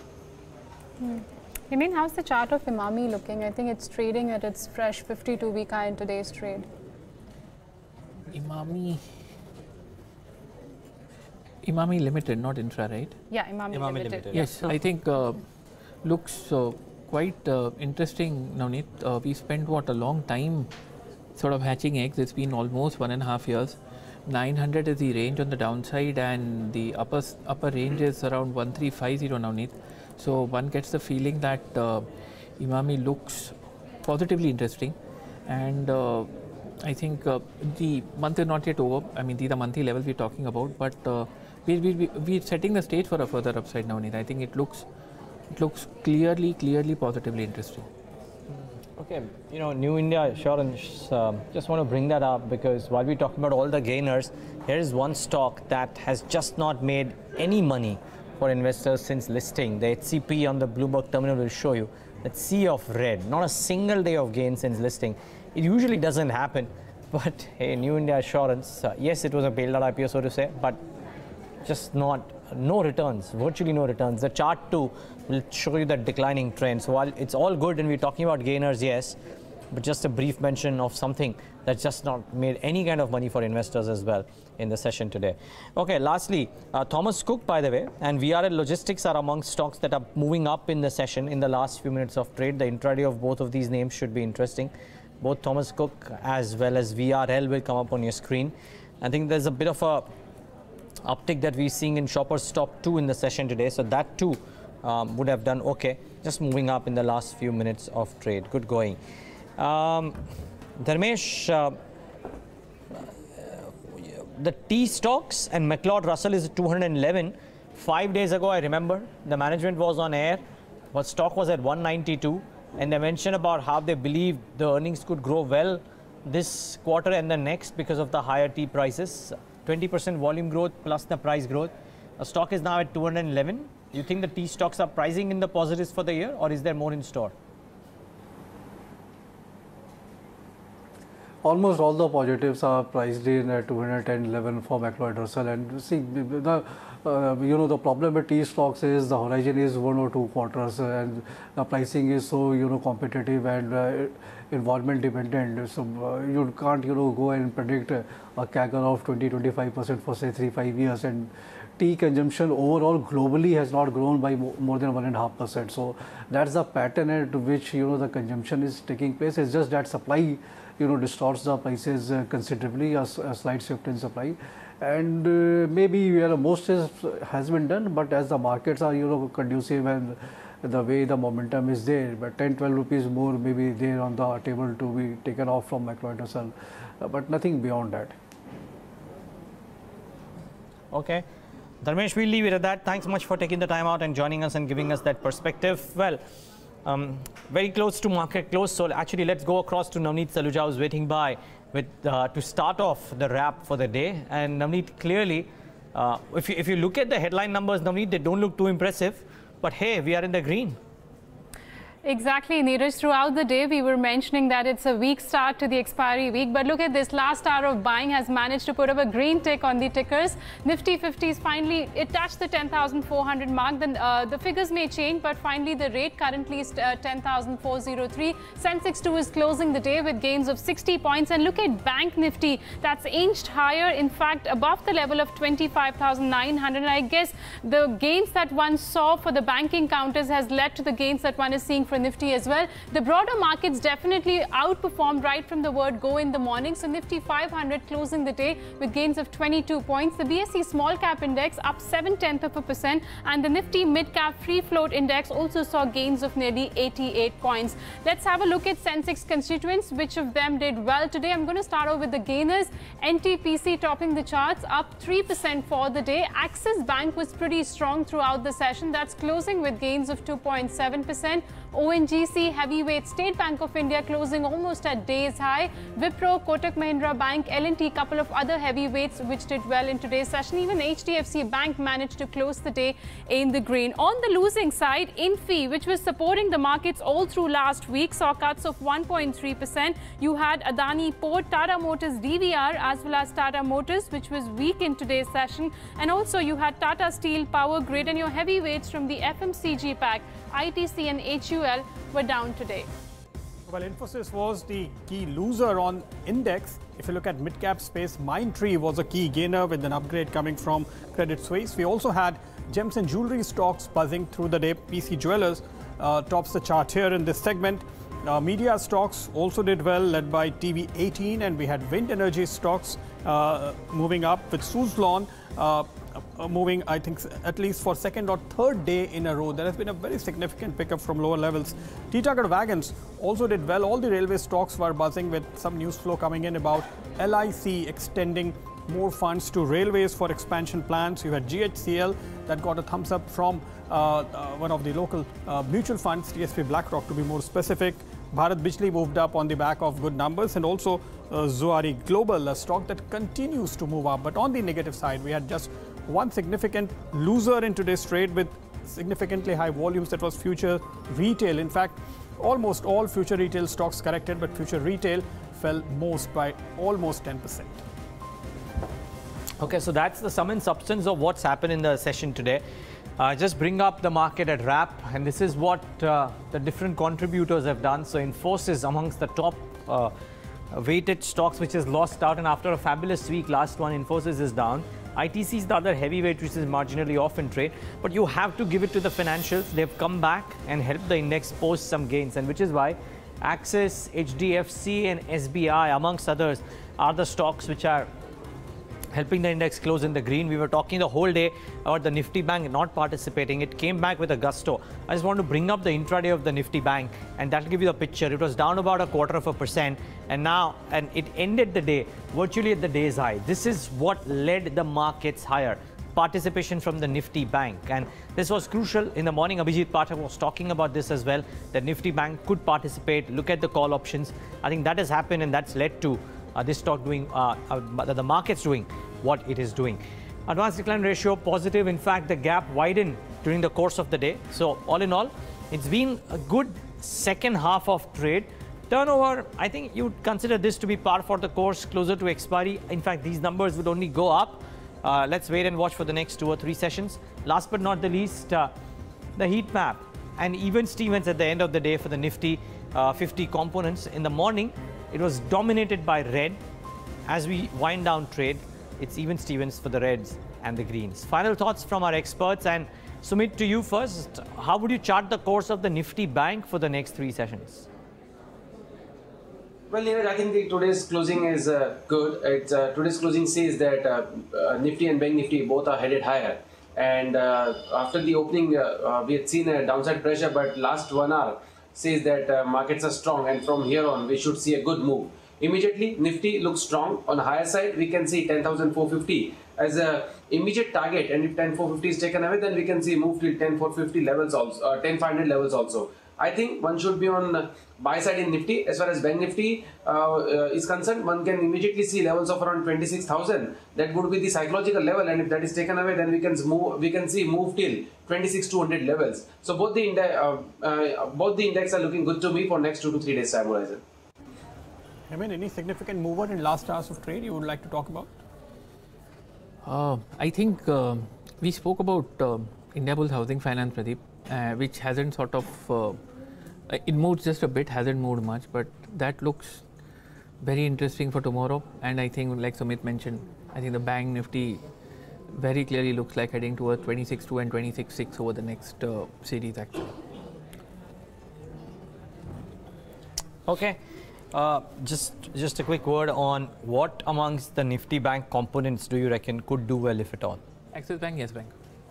Speaker 1: Hemen, how's the chart of Emami looking? I think it's trading at its fresh 52-week high in today's trade.
Speaker 6: Emami Limited, not Intra, right?
Speaker 1: Yeah, Emami Limited.
Speaker 6: Yes, I think looks quite interesting, Navneet. We spent a long time sort of hatching eggs. It's been almost 1.5 years. 900 is the range on the downside, and the upper range is around 1350, Navneet. So one gets the feeling that Emami looks positively interesting, and I think the month is not yet over. I mean, these are monthly levels we're talking about, but we're setting the stage for a further upside now. I think it looks clearly positively interesting.
Speaker 2: Okay, New India Assurance, just want to bring that up because while we're talking about all the gainers, here is one stock that has just not made any money for investors since listing. The HCP on the Bloomberg terminal will show you that sea of red, not a single day of gain since listing. It usually doesn't happen, but hey, New India Assurance, yes, it was a bailed out IPO, so to say, but just no returns, virtually no returns. The chart too will show you the declining trend. So while it's all good and we're talking about gainers, yes, but just a brief mention of something that's just not made any kind of money for investors as well in the session today. Okay, lastly, Thomas Cook, by the way, and VRL Logistics are among stocks that are moving up in the session in the last few minutes of trade. The intraday of both of these names should be interesting. Both Thomas Cook as well as VRL will come up on your screen. I think there's a bit of a uptick that we're seeing in Shoppers Stop 2 in the session today. So that too would have done okay. Just moving up in the last few minutes of trade. Good going. Dharmesh, the T stocks and McLeod Russell is 211. 5 days ago, I remember the management was on air, but stock was at 192. And they mentioned about how they believe the earnings could grow well this quarter and the next because of the higher tea prices. 20% volume growth plus the price growth. The stock is now at 211. Do you think the tea stocks are pricing in the positives for the year, or is there more in store?
Speaker 13: Almost all the positives are priced in at 210.11 for McLeod Russell. And see, the the problem with tea stocks is the horizon is 1 or 2 quarters, and the pricing is so competitive and environment dependent. So you can't go and predict a CAGR of 20-25% for say 3-5 years. And tea consumption overall globally has not grown by more than 1.5%. So that's the pattern at which the consumption is taking place. It's just that supply distorts the prices considerably, a slight shift in supply. And maybe most has been done, but as the markets are conducive and the way the momentum is there, but 10-12 rupees more maybe there on the table to be taken off from macro sell, but nothing beyond that.
Speaker 2: Okay, Dharmesh, we'll leave it at that. Thanks much for taking the time out and joining us and giving us that perspective. Well, very close to market close, so actually let's go across to Navneet Saluja, who's waiting by with to start off the wrap for the day. And Navneet, clearly, if you look at the headline numbers, Navneet, they don't look too impressive, but hey, we are in the green.
Speaker 1: Exactly, Neeraj. Throughout the day, we were mentioning that it's a weak start to the expiry week. But look at this, last hour of buying has managed to put up a green tick on the tickers. Nifty 50s finally, it touched the 10,400 mark. Then the figures may change, but finally the rate currently is 10,403. Sensex 2 is closing the day with gains of 60 points. And look at Bank Nifty, that's inched higher, in fact, above the level of 25,900. And I guess the gains that one saw for the banking counters has led to the gains that one is seeing for Nifty as well. The broader markets definitely outperformed right from the word go in the morning. So Nifty 500 closing the day with gains of 22 points. The BSE small cap index up 0.7%, and the Nifty mid cap free float index also saw gains of nearly 88 points. Let's have a look at Sensex constituents. Which of them did well today? I'm going to start off with the gainers. NTPC topping the charts, up 3% for the day. Axis Bank was pretty strong throughout the session. That's closing with gains of 2.7%. ONGC heavyweight, State Bank of India closing almost at day's high. Wipro, Kotak Mahindra Bank, L&T, couple of other heavyweights which did well in today's session. Even HDFC Bank managed to close the day in the green. On the losing side, Infi, which was supporting the markets all through last week, saw cuts of 1.3%. You had Adani Port, Tata Motors DVR, as well as Tata Motors, which was weak in today's session. And also you had Tata Steel, Power Grid, and your heavyweights from the FMCG pack, ITC and HUL, were down today.
Speaker 3: Well, Infosys was the key loser on index. If you look at mid-cap space, Mindtree was a key gainer with an upgrade coming from Credit Suisse. We also had gems and jewelry stocks buzzing through the day. PC Jewelers tops the chart here in this segment. Media stocks also did well, led by TV18, and we had wind energy stocks moving up with Suzlon moving, I think, at least for second or third day in a row. There has been a very significant pickup from lower levels. Titagarh Wagons also did well. All the railway stocks were buzzing with some news flow coming in about LIC extending more funds to railways for expansion plans. You had GHCL that got a thumbs up from one of the local mutual funds, TSP BlackRock to be more specific. Bharat Bijli moved up on the back of good numbers, and also Zuari Global, a stock that continues to move up. But on the negative side, we had just one significant loser in today's trade with significantly high volumes. That was Future Retail. In fact, almost all Future Retail stocks corrected, but Future Retail fell most by almost 10%.
Speaker 2: Okay, so that's the sum and substance of what's happened in the session today. Just bring up the market at wrap, and this is what the different contributors have done. So Infosys amongst the top weighted stocks, which has lost out, and after a fabulous week, last one, Infosys is down. ITC is the other heavyweight, which is marginally off in trade, but you have to give it to the financials. They've come back and helped the index post some gains, and which is why Axis, HDFC and SBI amongst others are the stocks which are helping the index close in the green. We were talking the whole day about the Nifty Bank not participating. It came back with a gusto. I just want to bring up the intraday of the Nifty Bank, and that'll give you the picture. It was down about 0.25%, and it ended the day virtually at the day's high. This is what led the markets higher. Participation from the Nifty Bank, and this was crucial. In the morning, Abhijit Pathak was talking about this as well, that Nifty Bank could participate. Look at the call options. I think that has happened, and that's led to this stock doing, the market's doing what it is doing. Advanced decline ratio positive. In fact, the gap widened during the course of the day. So all in all, it's been a good second half of trade. Turnover, I think you would consider this to be par for the course, closer to expiry. In fact, these numbers would only go up. Let's wait and watch for the next 2 or 3 sessions. Last but not the least, the heat map and even Stevens at the end of the day for the Nifty 50 components. In the morning, it was dominated by red. As we wind down trade, it's even Stevens for the reds and the greens. Final thoughts from our experts, and Sumeet, to you first. How would you chart the course of the Nifty Bank for the next 3 sessions?
Speaker 7: Well, Neeraj, I think today's closing is good. Today's closing says that Nifty and Bank Nifty both are headed higher. And after the opening, we had seen a downside pressure, but last 1 hour says that markets are strong, and from here on we should see a good move. Immediately, Nifty looks strong. On the higher side, we can see 10,450 as a immediate target, and if 10,450 is taken away, then we can see move till 10,450 levels also, 10,500 levels also. I think one should be on buy side in Nifty. As far as Bank Nifty is concerned, one can immediately see levels of around 26,000. That would be the psychological level, and if that is taken away, then we can see move till 26,200 levels. So both the index are looking good to me for next 2 to 3 days time horizon.
Speaker 3: Hemen, any significant mover in last hours of trade you would like to talk about?
Speaker 6: I think we spoke about Indiabulls Housing Finance, Pradeep, which hasn't sort of, it moved just a bit, hasn't moved much, but that looks very interesting for tomorrow. And I think, like Sumeet mentioned, I think the Bank Nifty very clearly looks like heading towards 26.2 and 26.6 over the next series actually.
Speaker 2: Okay. Just a quick word on what amongst the Nifty Bank components do you reckon could do well, if at all?
Speaker 6: Axis Bank, Yes Bank.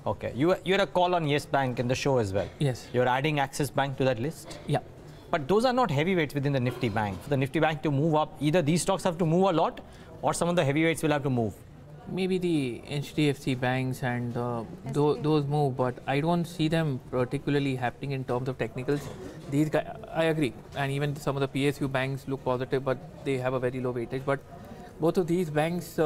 Speaker 2: Okay. You had a call on Yes Bank in the show as well.
Speaker 6: Yes.
Speaker 2: You're adding Axis Bank to that list?
Speaker 6: Yeah.
Speaker 2: But those are not heavyweights within the Nifty Bank. For the Nifty Bank to move up, either these stocks have to move a lot or some of the heavyweights will have to move.
Speaker 6: Maybe the HDFC banks and those move, but I don't see them particularly happening in terms of technicals. These guys, I agree, and even some of the PSU banks look positive, but they have a very low weightage. But both of these banks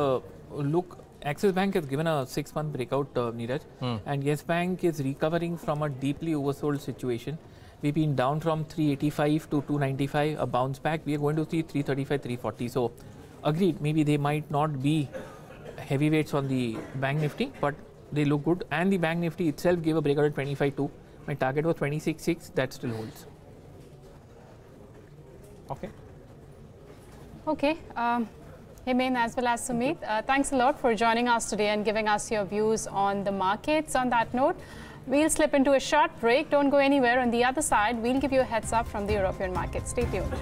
Speaker 6: look. Axis Bank has given a 6-month breakout, Neeraj, and Yes Bank is recovering from a deeply oversold situation. We've been down from 385 to 295, a bounce back. We are going to see 335, 340. So, agreed, maybe they might not be heavyweights on the Bank Nifty, but they look good. And the Bank Nifty itself gave a breakout at 25.2. My target was 26.6. That still holds.
Speaker 2: Okay.
Speaker 1: Okay. Hemen as well as Sumeet, thanks a lot for joining us today and giving us your views on the markets. On that note, we'll slip into a short break. Don't go anywhere. On the other side, we'll give you a heads up from the European market. Stay tuned.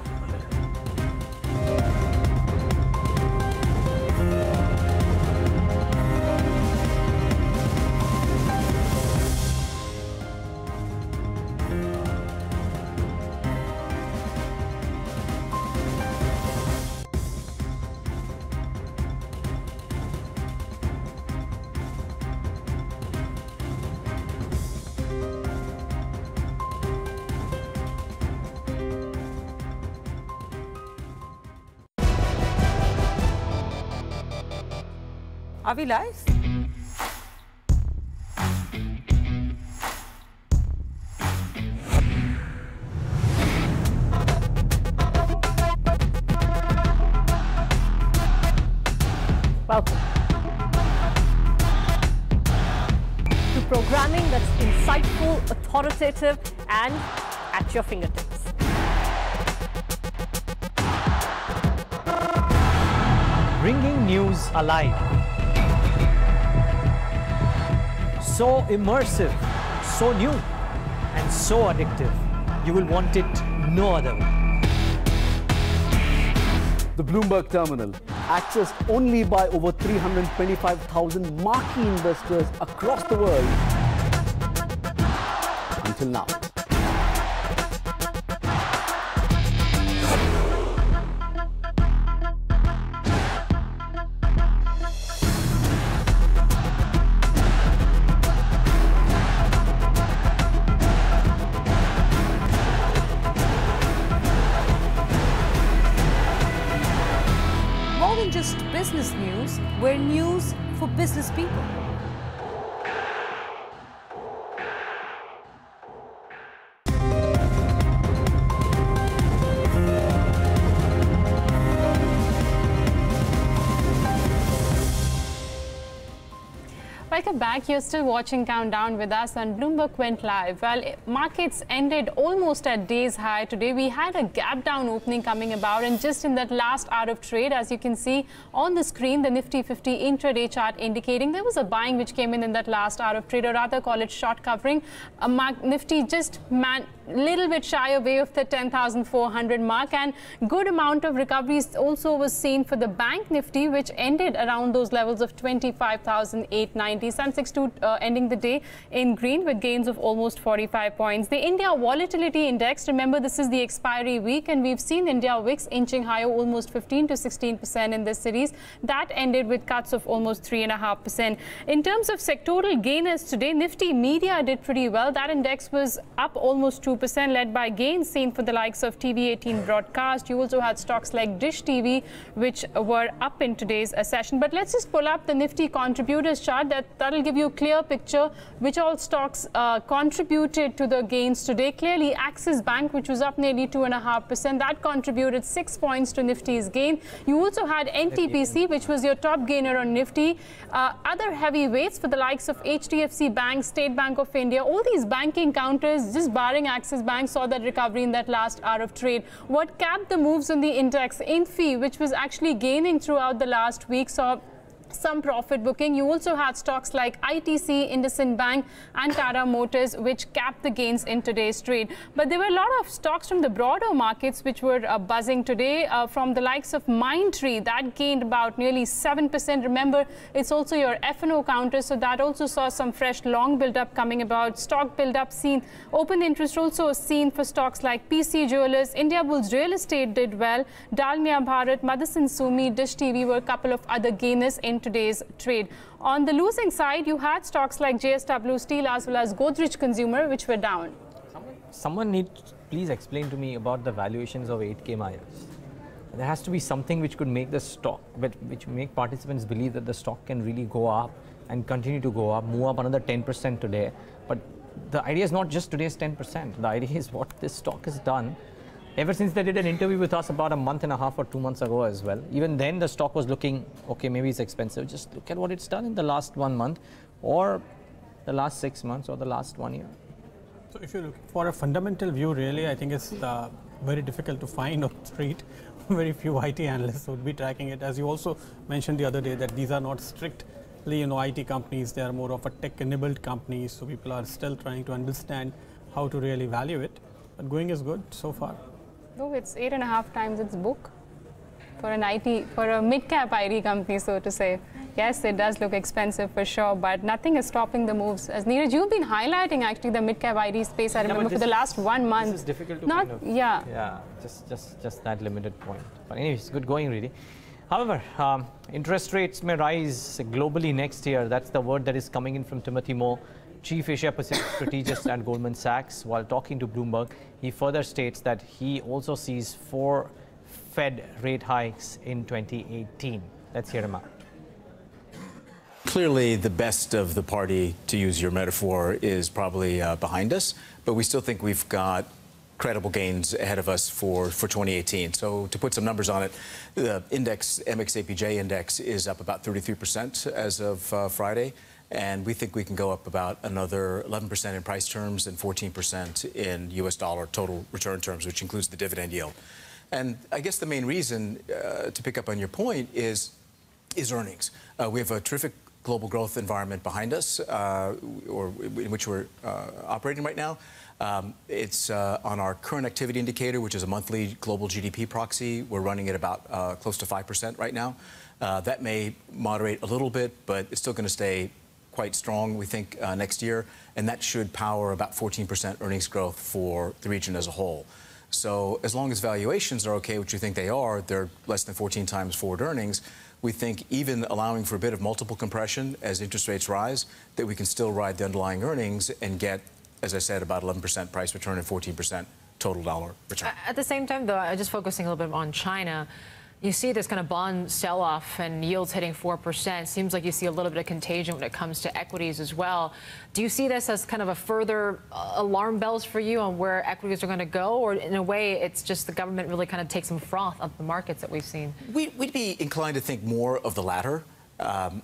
Speaker 16: Are we live? Welcome to programming that's insightful, authoritative, and at your fingertips.
Speaker 2: Bringing news alive. So immersive, so new, and so addictive. You will want it no other way.
Speaker 17: The Bloomberg Terminal, accessed only by over 325,000 marquee investors across the world until now.
Speaker 16: Business news, we're news for business people.
Speaker 1: Welcome back. You're still watching Countdown with us on Bloomberg Went Live. Well, markets ended almost at day's high today. We had a gap down opening coming about, and just in that last hour of trade, as you can see on the screen, the Nifty 50 intraday chart indicating there was a buying which came in that last hour of trade, or rather call it short covering. Nifty just little bit shy away of the 10,400 mark, and good amount of recoveries also was seen for the bank Nifty, which ended around those levels of 25,890. Sensex 2 ending the day in green with gains of almost 45 points. The India Volatility Index, remember this is the expiry week, and we've seen India VIX inching higher almost 15 to 16% in this series. That ended with cuts of almost 3.5%. In terms of sectoral gainers today, Nifty Media did pretty well. That index was up almost 2%, led by gains seen for the likes of TV18 Broadcast. You also had stocks like Dish TV, which were up in today's session. But let's just pull up the Nifty contributors chart. That'll give you a clear picture which all stocks contributed to the gains today. Clearly, Axis Bank, which was up nearly 2.5%, that contributed 6 points to Nifty's gain. You also had NTPC, which was your top gainer on Nifty. Other heavyweights for the likes of HDFC Bank, State Bank of India, all these banking counters, just barring Axis Bank, saw that recovery in that last hour of trade. What capped the moves on the index, Infi, which was actually gaining throughout the last week, saw some profit booking. You also had stocks like ITC, IndusInd Bank and Tata Motors, which capped the gains in today's trade. But there were a lot of stocks from the broader markets which were buzzing today, from the likes of Mindtree. That gained about nearly 7%. Remember, it's also your F&O counter, so that also saw some fresh long build-up coming about. Stock build-up seen. Open interest also seen for stocks like PC Jewelers. India Bulls Real Estate did well. Dalmia Bharat, Motherson Sumi, Dish TV were a couple of other gainers in today's trade. On the losing side, you had stocks like JSW Steel as well as Godrej Consumer, which were down.
Speaker 2: Someone needs to please explain to me about the valuations of 8K Myers. There has to be something which could make the stock, which make participants believe that the stock can really go up and continue to go up, move up another 10% today. But the idea is not just today's 10%. The idea is what this stock has done ever since they did an interview with us about a month and a half or 2 months ago as well. Even then the stock was looking, okay, maybe it's expensive. Just look at what it's done in the last 1 month or the last 6 months or the last 1 year.
Speaker 3: So if you're looking for a fundamental view, really, I think it's very difficult to find on the street. Very few IT analysts would be tracking it. As you also mentioned the other day, that these are not strictly, IT companies. They are more of a tech-enabled companies. So people are still trying to understand how to really value it. But going is good so far.
Speaker 1: No, it's 8.5 times its book for a mid-cap IT company, so to say. Yes, it does look expensive for sure, but nothing is stopping the moves. As Neeraj, you've been highlighting actually the mid-cap IT space. I remember for the last 1 month.
Speaker 2: This is difficult to just that limited point. But anyways, good going really. However, interest rates may rise globally next year. That's the word that is coming in from Timothy Moore, Chief Asia Pacific Strategist at Goldman Sachs. While talking to Bloomberg, he further states that he also sees 4 Fed rate hikes in 2018. Let's hear him out.
Speaker 18: Clearly, the best of the party, to use your metaphor, is probably behind us, but we still think we've got credible gains ahead of us for 2018. So to put some numbers on it, the index, MXAPJ index, is up about 33% as of Friday. And we think we can go up about another 11% in price terms and 14% in US dollar total return terms, which includes the dividend yield. And I guess the main reason, to pick up on your point, is earnings. We have a terrific global growth environment behind us, or in which we're operating right now. It's on our current activity indicator, which is a monthly global GDP proxy. We're running at about close to 5% right now. That may moderate a little bit, but it's still going to stay quite strong, we think, next year, and that should power about 14% earnings growth for the region as a whole. So as long as valuations are okay, which we think they are, they're less than 14 times forward earnings, we think even allowing for a bit of multiple compression as interest rates rise, that we can still ride the underlying earnings and get, as I said, about 11% price return and 14% total dollar return.
Speaker 19: At the same time, though, just focusing a little bit on China, you see this kind of bond sell-off and yields hitting 4%. Seems like you see a little bit of contagion when it comes to equities as well. Do you see this as kind of a further alarm bells for you on where equities are going to go? Or in a way, it's just the government really kind of takes some froth of the markets that we've seen?
Speaker 18: We'd be inclined to think more of the latter.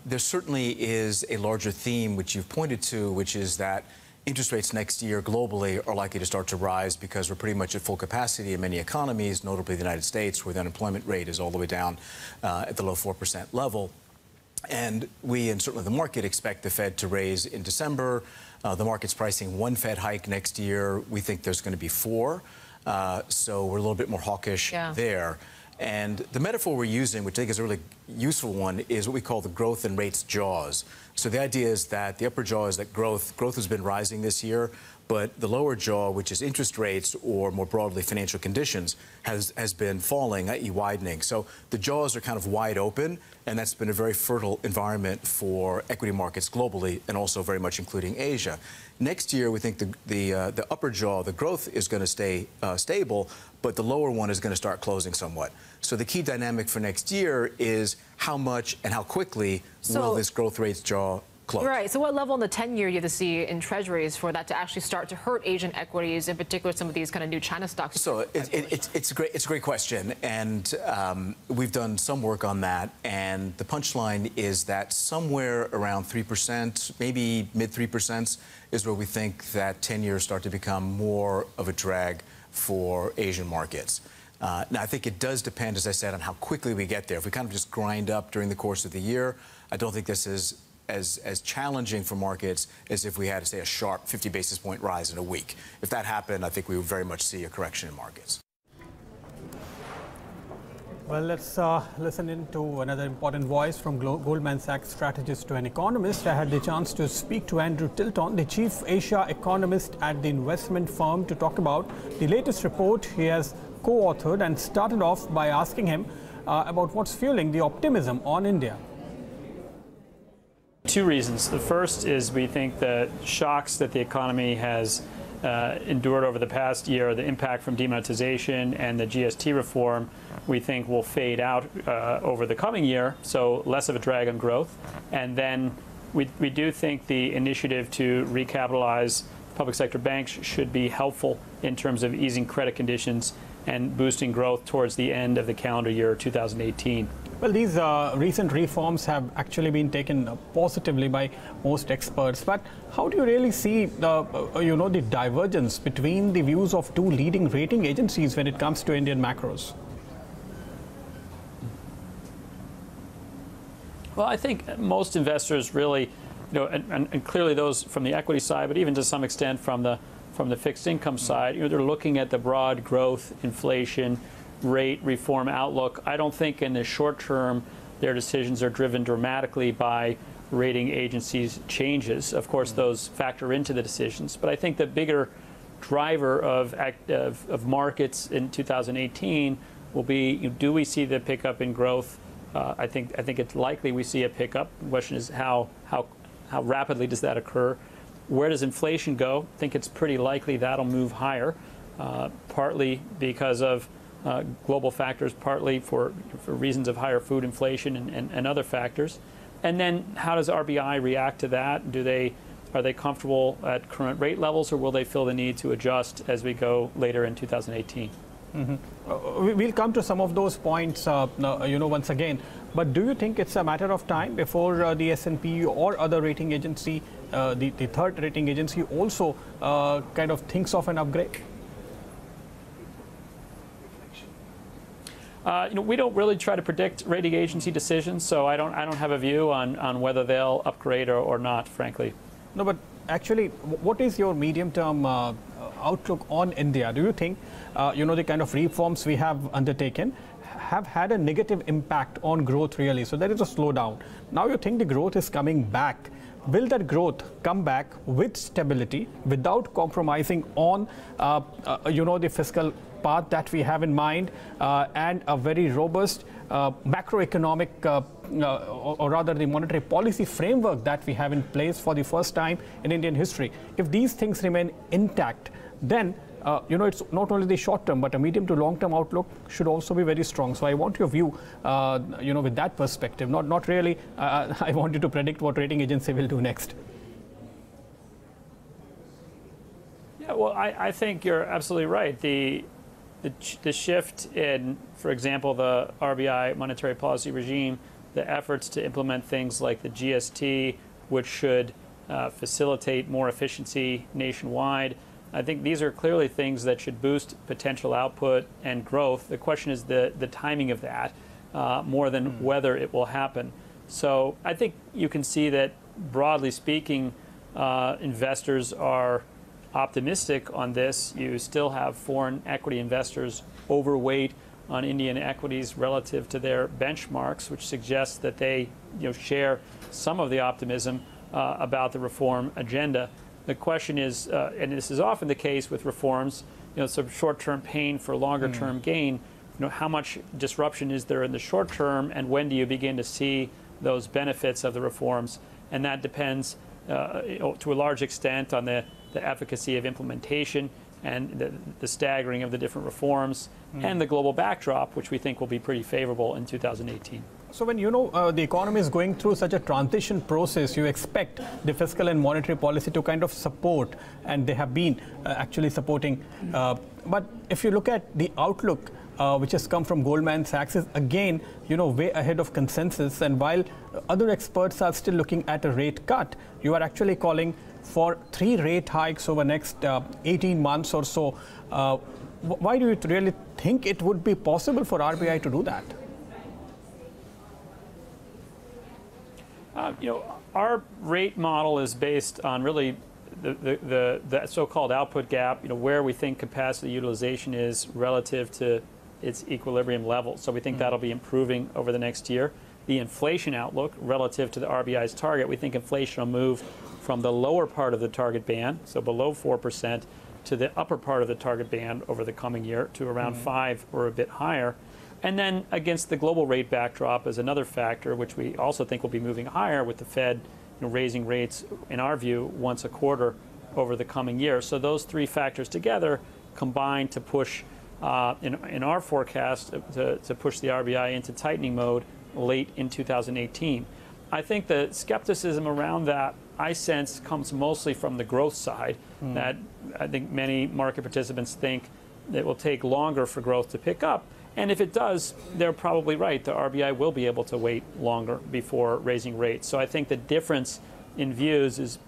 Speaker 18: there certainly is a larger theme which you've pointed to, which is that interest rates next year globally are likely to start to rise because we're pretty much at full capacity in many economies, notably the United States, where the unemployment rate is all the way down at the low 4% level. And we, and certainly the market, expect the Fed to raise in December. The market's pricing one Fed hike next year. We think there's going to be 4. So we're a little bit more hawkish there. And the metaphor we're using, which I think is a really useful one, is what we call the growth and rates jaws. So the idea is that the upper jaw is that growth has been rising this year, but the lower jaw, which is interest rates or more broadly financial conditions, has been falling, i.e. widening. So the jaws are kind of wide open, and that's been a very fertile environment for equity markets globally and also very much including Asia. Next year, we think the upper jaw, the growth is going to stay stable, but the lower one is going to start closing somewhat. So the key dynamic for next year is how much and how quickly will this growth rates jaw close.
Speaker 19: Right. So what level in the 10-year do you have to see in treasuries for that to actually start to hurt Asian equities, in particular some of these kind of new China stocks?
Speaker 18: So it's a great question, and we've done some work on that. And the punchline is that somewhere around 3%, maybe mid 3%, is where we think that 10 years start to become more of a drag for Asian markets. Now, I think it does depend, as I said, on how quickly we get there. If we kind of just grind up during the course of the year, I don't think this is as challenging for markets as if we had, say, a sharp 50 basis point rise in a week. If that happened, I think we would very much see a correction in markets.
Speaker 3: Well, let's listen in to another important voice from Goldman Sachs strategist to an economist. I had the chance to speak to Andrew Tilton, the chief Asia economist at the investment firm, to talk about the latest report he has co-authored, and started off by asking him about what's fueling the optimism on India.
Speaker 9: 2 reasons. The first is we think the shocks that the economy has endured over the past year, the impact from demonetization and the GST reform, we think will fade out over the coming year, so less of a drag on growth. And then we do think the initiative to recapitalize public sector banks should be helpful in terms of easing credit conditions and boosting growth towards the end of the calendar year 2018.
Speaker 3: Well, these recent reforms have actually been taken positively by most experts. But how do you really see the divergence between the views of 2 leading rating agencies when it comes to Indian macros?
Speaker 9: Well, I think most investors really, and clearly those from the equity side, but even to some extent from the fixed income side, they're looking at the broad growth, inflation, rate reform outlook. I don't think in the short term their decisions are driven dramatically by rating agencies' changes. Of course, those factor into the decisions, but I think the bigger driver of markets in 2018 will be, do we see the pickup in growth? I think it's likely we see a pickup. The question is how rapidly does that occur? Where does inflation go? I think it's pretty likely that'll move higher, partly because of global factors, partly for reasons of higher food inflation and other factors. And then how does RBI react to that? Are they comfortable at current rate levels, or will they feel the need to adjust as we go later in 2018?
Speaker 3: We'll come to some of those points, once again. But do you think it's a matter of time before the S&P or other rating agency, the third rating agency, also kind of thinks of an upgrade?
Speaker 9: We don't really try to predict rating agency decisions, so I don't have a view on whether they'll upgrade or not, frankly.
Speaker 3: No, but actually, what is your medium-term outlook on India? Do you think, the kind of reforms we have undertaken have had a negative impact on growth, really? So there is a slowdown. Now you think the growth is coming back. Will that growth come back with stability, without compromising on, the fiscal path that we have in mind, and a very robust macroeconomic, or rather the monetary policy framework that we have in place for the first time in Indian history? If these things remain intact, then it's not only the short term, but a medium to long term outlook should also be very strong. So I want your view, with that perspective. Not really. I want you to predict what rating agency will do next.
Speaker 9: Yeah, well, I think you're absolutely right. The shift in, for example, the RBI monetary policy regime, the efforts to implement things like the GST, which should facilitate more efficiency nationwide. I think these are clearly things that should boost potential output and growth. The question is the timing of that more than whether it will happen. So I think you can see that, broadly speaking, investors are optimistic on this. You still have foreign equity investors overweight on Indian equities relative to their benchmarks, which suggests that they share some of the optimism about the reform agenda. The question is, and this is often the case with reforms, some short-term pain for longer-term gain. How much disruption is there in the short term, and when do you begin to see those benefits of the reforms? And that depends to a large extent on the efficacy of implementation and the staggering of the different reforms and the global backdrop, which we think will be pretty favorable in 2018.
Speaker 3: So when the economy is going through such a transition process, you expect the fiscal and monetary policy to kind of support, and they have been actually supporting. But if you look at the outlook, which has come from Goldman Sachs, is again, way ahead of consensus. And while other experts are still looking at a rate cut, you are actually calling for 3 rate hikes over next 18 months or so. Why do you really think it would be possible for RBI to do that?
Speaker 9: Our rate model is based on really the so-called output gap, where we think capacity utilization is relative to its equilibrium level. So we think that'll be improving over the next year. The inflation outlook relative to the RBI's target, we think inflation will move from the lower part of the target band, so below 4%, to the upper part of the target band over the coming year to around 5 or a bit higher. And then against the global rate backdrop is another factor, which we also think will be moving higher with the Fed raising rates, in our view, once a quarter over the coming year. So those 3 factors together combine to push, in our forecast, to push the RBI into tightening mode late in 2018. I think the skepticism around that, I sense, comes mostly from the growth side, that I think many market participants think it will take longer for growth to pick up. And if it does, they're probably right. The RBI will be able to wait longer before raising rates. So I think the difference in views is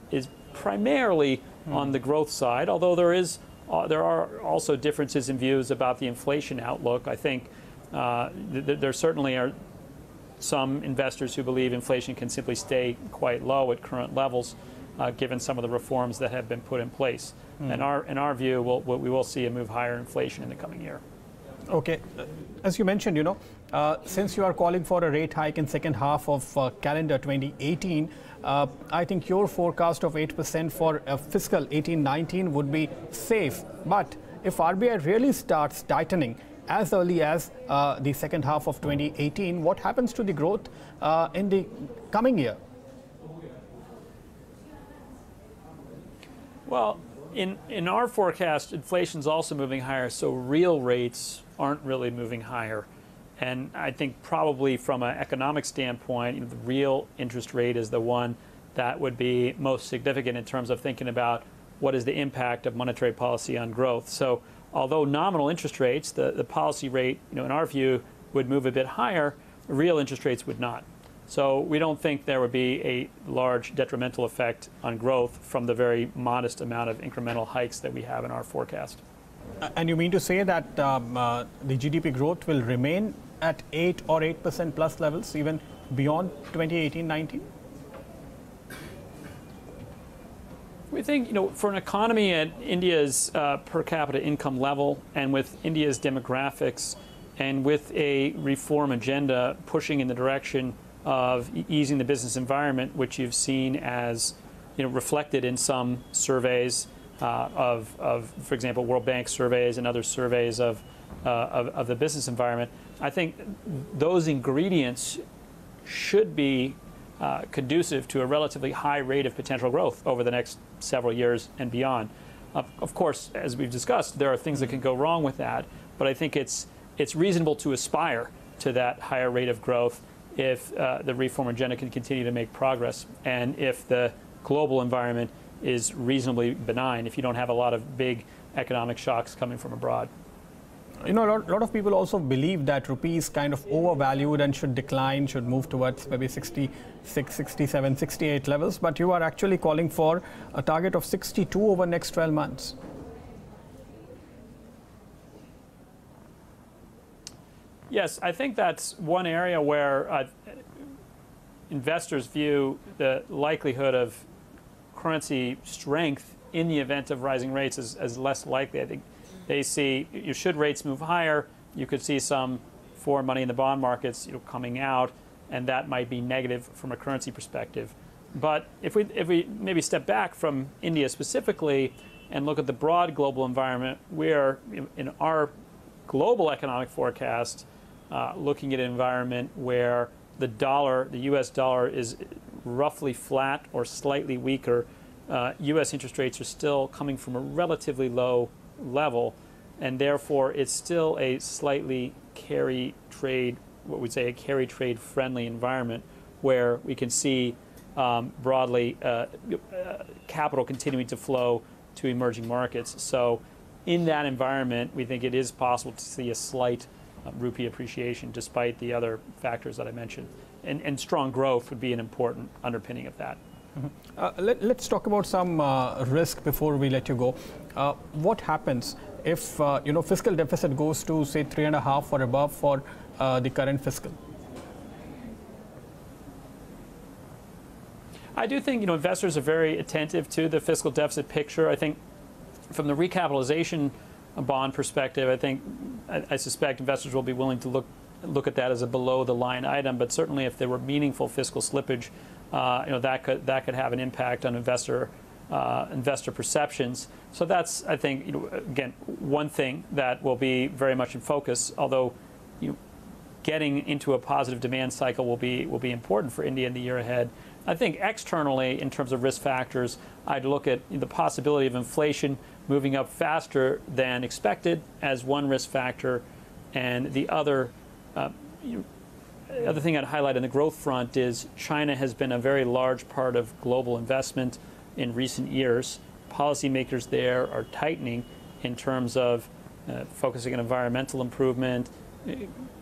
Speaker 9: primarily on the growth side, although there are also differences in views about the inflation outlook. I think there certainly are some investors who believe inflation can simply stay quite low at current levels, given some of the reforms that have been put in place. In our view, we will see a move higher inflation in the coming year.
Speaker 3: Okay, as you mentioned, since you are calling for a rate hike in second half of calendar 2018, I think your forecast of 8% for fiscal 18-19 would be safe. But if RBI really starts tightening as early as the second half of 2018, what happens to the growth in the coming year?
Speaker 9: Well, in our forecast, inflation's also moving higher, so real rates aren't really moving higher. And I think probably from an economic standpoint, the real interest rate is the one that would be most significant in terms of thinking about what is the impact of monetary policy on growth. So although nominal interest rates, the policy rate, in our view, would move a bit higher, real interest rates would not. So we don't think there would be a large detrimental effect on growth from the very modest amount of incremental hikes that we have in our forecast.
Speaker 3: And you mean to say that the GDP growth will remain at 8 or 8% plus levels even beyond 2018-19?
Speaker 9: We think, for an economy at India's per capita income level, and with India's demographics, and with a reform agenda pushing in the direction of easing the business environment, which you've seen as reflected in some surveys of, for example, World Bank surveys and other surveys of the business environment. I think those ingredients should be conducive to a relatively high rate of potential growth over the next several years and beyond. Of course, as we've discussed, there are things that can go wrong with that, but I think it's reasonable to aspire to that higher rate of growth if the reform agenda can continue to make progress, and if the global environment is reasonably benign, if you don't have a lot of big economic shocks coming from abroad.
Speaker 3: You know, a lot of people also believe that rupee is kind of overvalued and should decline, should move towards maybe 66, 67, 68 levels. But you are actually calling for a target of 62 over next 12 months.
Speaker 9: Yes, I think that's one area where investors view the likelihood of currency strength in the event of rising rates as less likely. I think they see, should rates move higher, you could see some foreign money in the bond markets coming out, and that might be negative from a currency perspective. But if we maybe step back from India specifically and look at the broad global environment, we are in our global economic forecast looking at an environment where the US dollar is roughly flat or slightly weaker. US interest rates are still coming from a relatively low level, and therefore it's still a slightly carry trade, what we'd say a carry trade friendly environment, where we can see broadly capital continuing to flow to emerging markets. So in that environment, we think it is possible to see a slight rupee appreciation despite the other factors that I mentioned. And strong growth would be an important underpinning of that.
Speaker 3: Mm-hmm. Let's talk about some risk before we let you go. What happens if fiscal deficit goes to say 3.5 or above for the current fiscal?
Speaker 9: I do think investors are very attentive to the fiscal deficit picture. I think from the recapitalization bond perspective, I suspect investors will be willing to look at that as a below the line item. But certainly, if there were meaningful fiscal slippage, that could have an impact on investor perceptions. So that's, I think, again, one thing that will be very much in focus. Although, getting into a positive demand cycle will be important for India in the year ahead. I think externally, in terms of risk factors, I'd look at the possibility of inflation moving up faster than expected as one risk factor, and the other thing I'd highlight on the growth front is China has been a very large part of global investment in recent years. Policymakers there are tightening in terms of focusing on environmental improvement,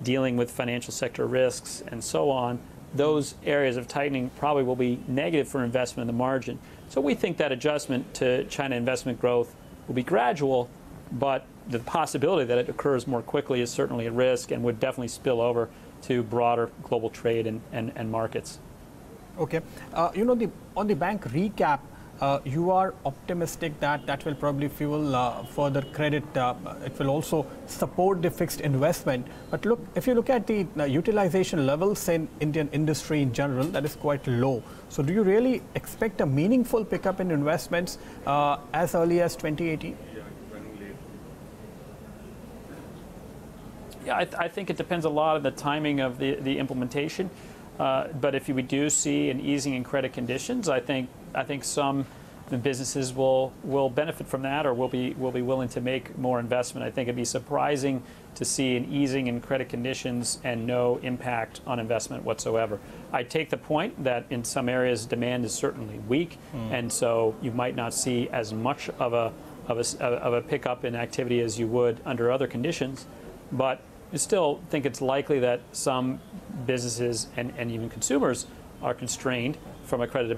Speaker 9: dealing with financial sector risks, and so on. Those areas of tightening probably will be negative for investment in the margin. So we think that adjustment to China investment growth will be gradual, but the possibility that it occurs more quickly is certainly a risk and would definitely spill over to broader global trade and markets.
Speaker 3: Okay. On the bank recap, you are optimistic that will probably fuel further credit. It will also support the fixed investment. But if you look at the utilization levels in Indian industry in general, that is quite low. So do you really expect a meaningful pickup in investments as early as 2018?
Speaker 9: Yeah, I think it depends a lot on the timing of the implementation. But if we do see an easing in credit conditions, I think some businesses will benefit from that, or will be willing to make more investment. I think it'd be surprising to see an easing in credit conditions and no impact on investment whatsoever. I take the point that in some areas demand is certainly weak, and so you might not see as much of a pickup in activity as you would under other conditions, but I still think it's likely that some businesses and even consumers are constrained from a credit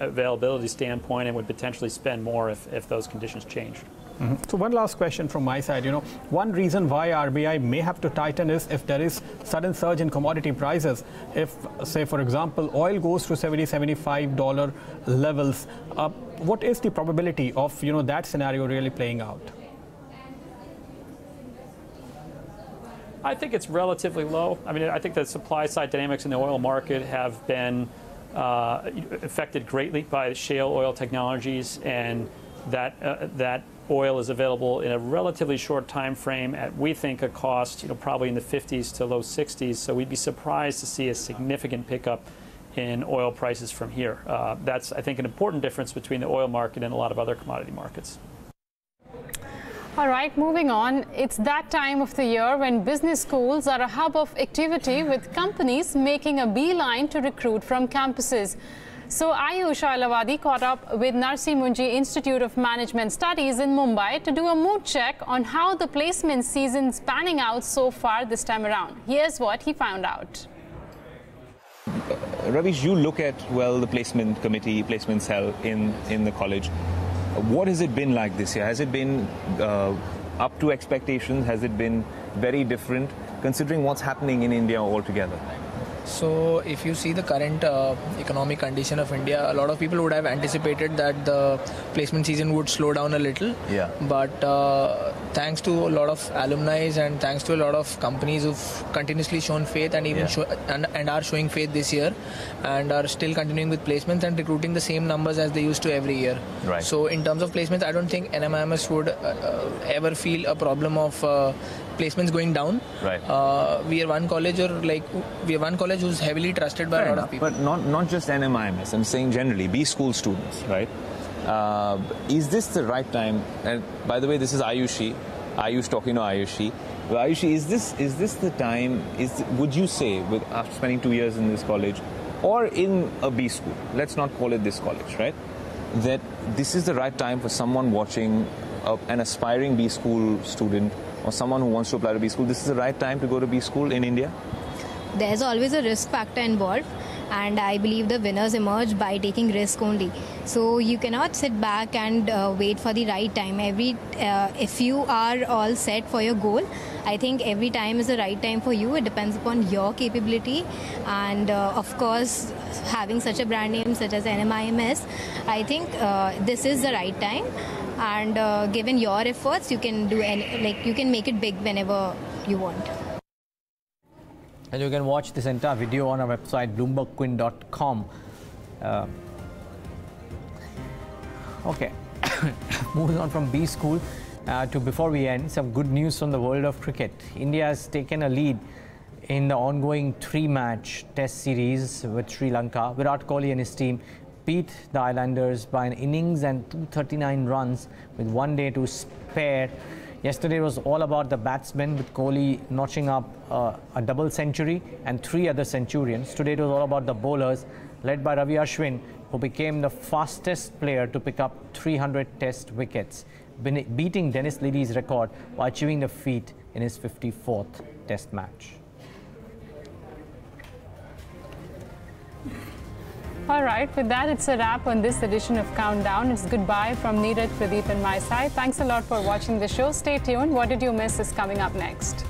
Speaker 9: availability standpoint and would potentially spend more if those conditions change.
Speaker 3: Mm-hmm. So one last question from my side. One reason why RBI may have to tighten is if there is sudden surge in commodity prices. If, say, for example, oil goes to $70–$75 levels, what is the probability of that scenario really playing out?
Speaker 9: I think it's relatively low. I mean, I think the supply side dynamics in the oil market have been affected greatly by shale oil technologies, and that oil is available in a relatively short time frame at, we think, a cost probably in the 50s to low 60s. So we'd be surprised to see a significant pickup in oil prices from here. That's, I think, an important difference between the oil market and a lot of other commodity markets.
Speaker 1: All right, moving on. It's that time of the year when business schools are a hub of activity, with companies making a beeline to recruit from campuses. So Ayush Ailawadi caught up with Narsi Munji Institute of Management Studies in Mumbai to do a mood check on how the placement season's panning out so far this time around. Here's what he found out.
Speaker 20: Ravish, you look at, well, the placement committee, placement cell in the college. What has it been like this year? Has it been up to expectations? Has it been very different, considering what's happening in India altogether?
Speaker 21: So if you see the current economic condition of India, a lot of people would have anticipated that the placement season would slow down a little.
Speaker 20: Yeah.
Speaker 21: But thanks to a lot of alumni and thanks to a lot of companies who've continuously shown faith and even and are showing faith this year and are still continuing with placements and recruiting the same numbers as they used to every year.
Speaker 20: Right.
Speaker 21: So in terms of placements, I don't think NMIMS would ever feel a problem of placements going down.
Speaker 20: Right.
Speaker 21: We are one college who's heavily trusted by a lot of people.
Speaker 20: But not just NMIMS, I'm saying generally, B school students, right? Is this the right time? And by the way, this is Ayush talking to Ayushi. Well, Ayushi, is this the time? Would you say, after spending 2 years in this college, or in a B school, let's not call it this college, right? That this is the right time for someone watching, an aspiring B school student, or someone who wants to apply to B school, this is the right time to go to B school in India?
Speaker 22: There's always a risk factor involved, and I believe the winners emerge by taking risk only. So you cannot sit back and wait for the right time. If you are all set for your goal, I think every time is the right time for you. It depends upon your capability, and of course, having such a brand name such as NMIMS, I think this is the right time. And given your efforts, you can do you can make it big whenever you want.
Speaker 23: And you can watch this entire video on our website, bloombergquint.com. Okay, moving on from B school to, before we end, some good news from the world of cricket. India has taken a lead in the ongoing 3-match test series with Sri Lanka. Virat Kohli and his team beat the Islanders by an innings and 239 runs with 1 day to spare. Yesterday was all about the batsmen, with Kohli notching up a double century and 3 other centurions. Today it was all about the bowlers, led by Ravi Ashwin, who became the fastest player to pick up 300 test wickets, beating Dennis Leary's record by achieving the feat in his 54th test match.
Speaker 1: All right, with that, it's a wrap on this edition of Countdown. It's goodbye from Neeraj, Pradeep and my side. Thanks a lot for watching the show. Stay tuned. What did you miss is coming up next.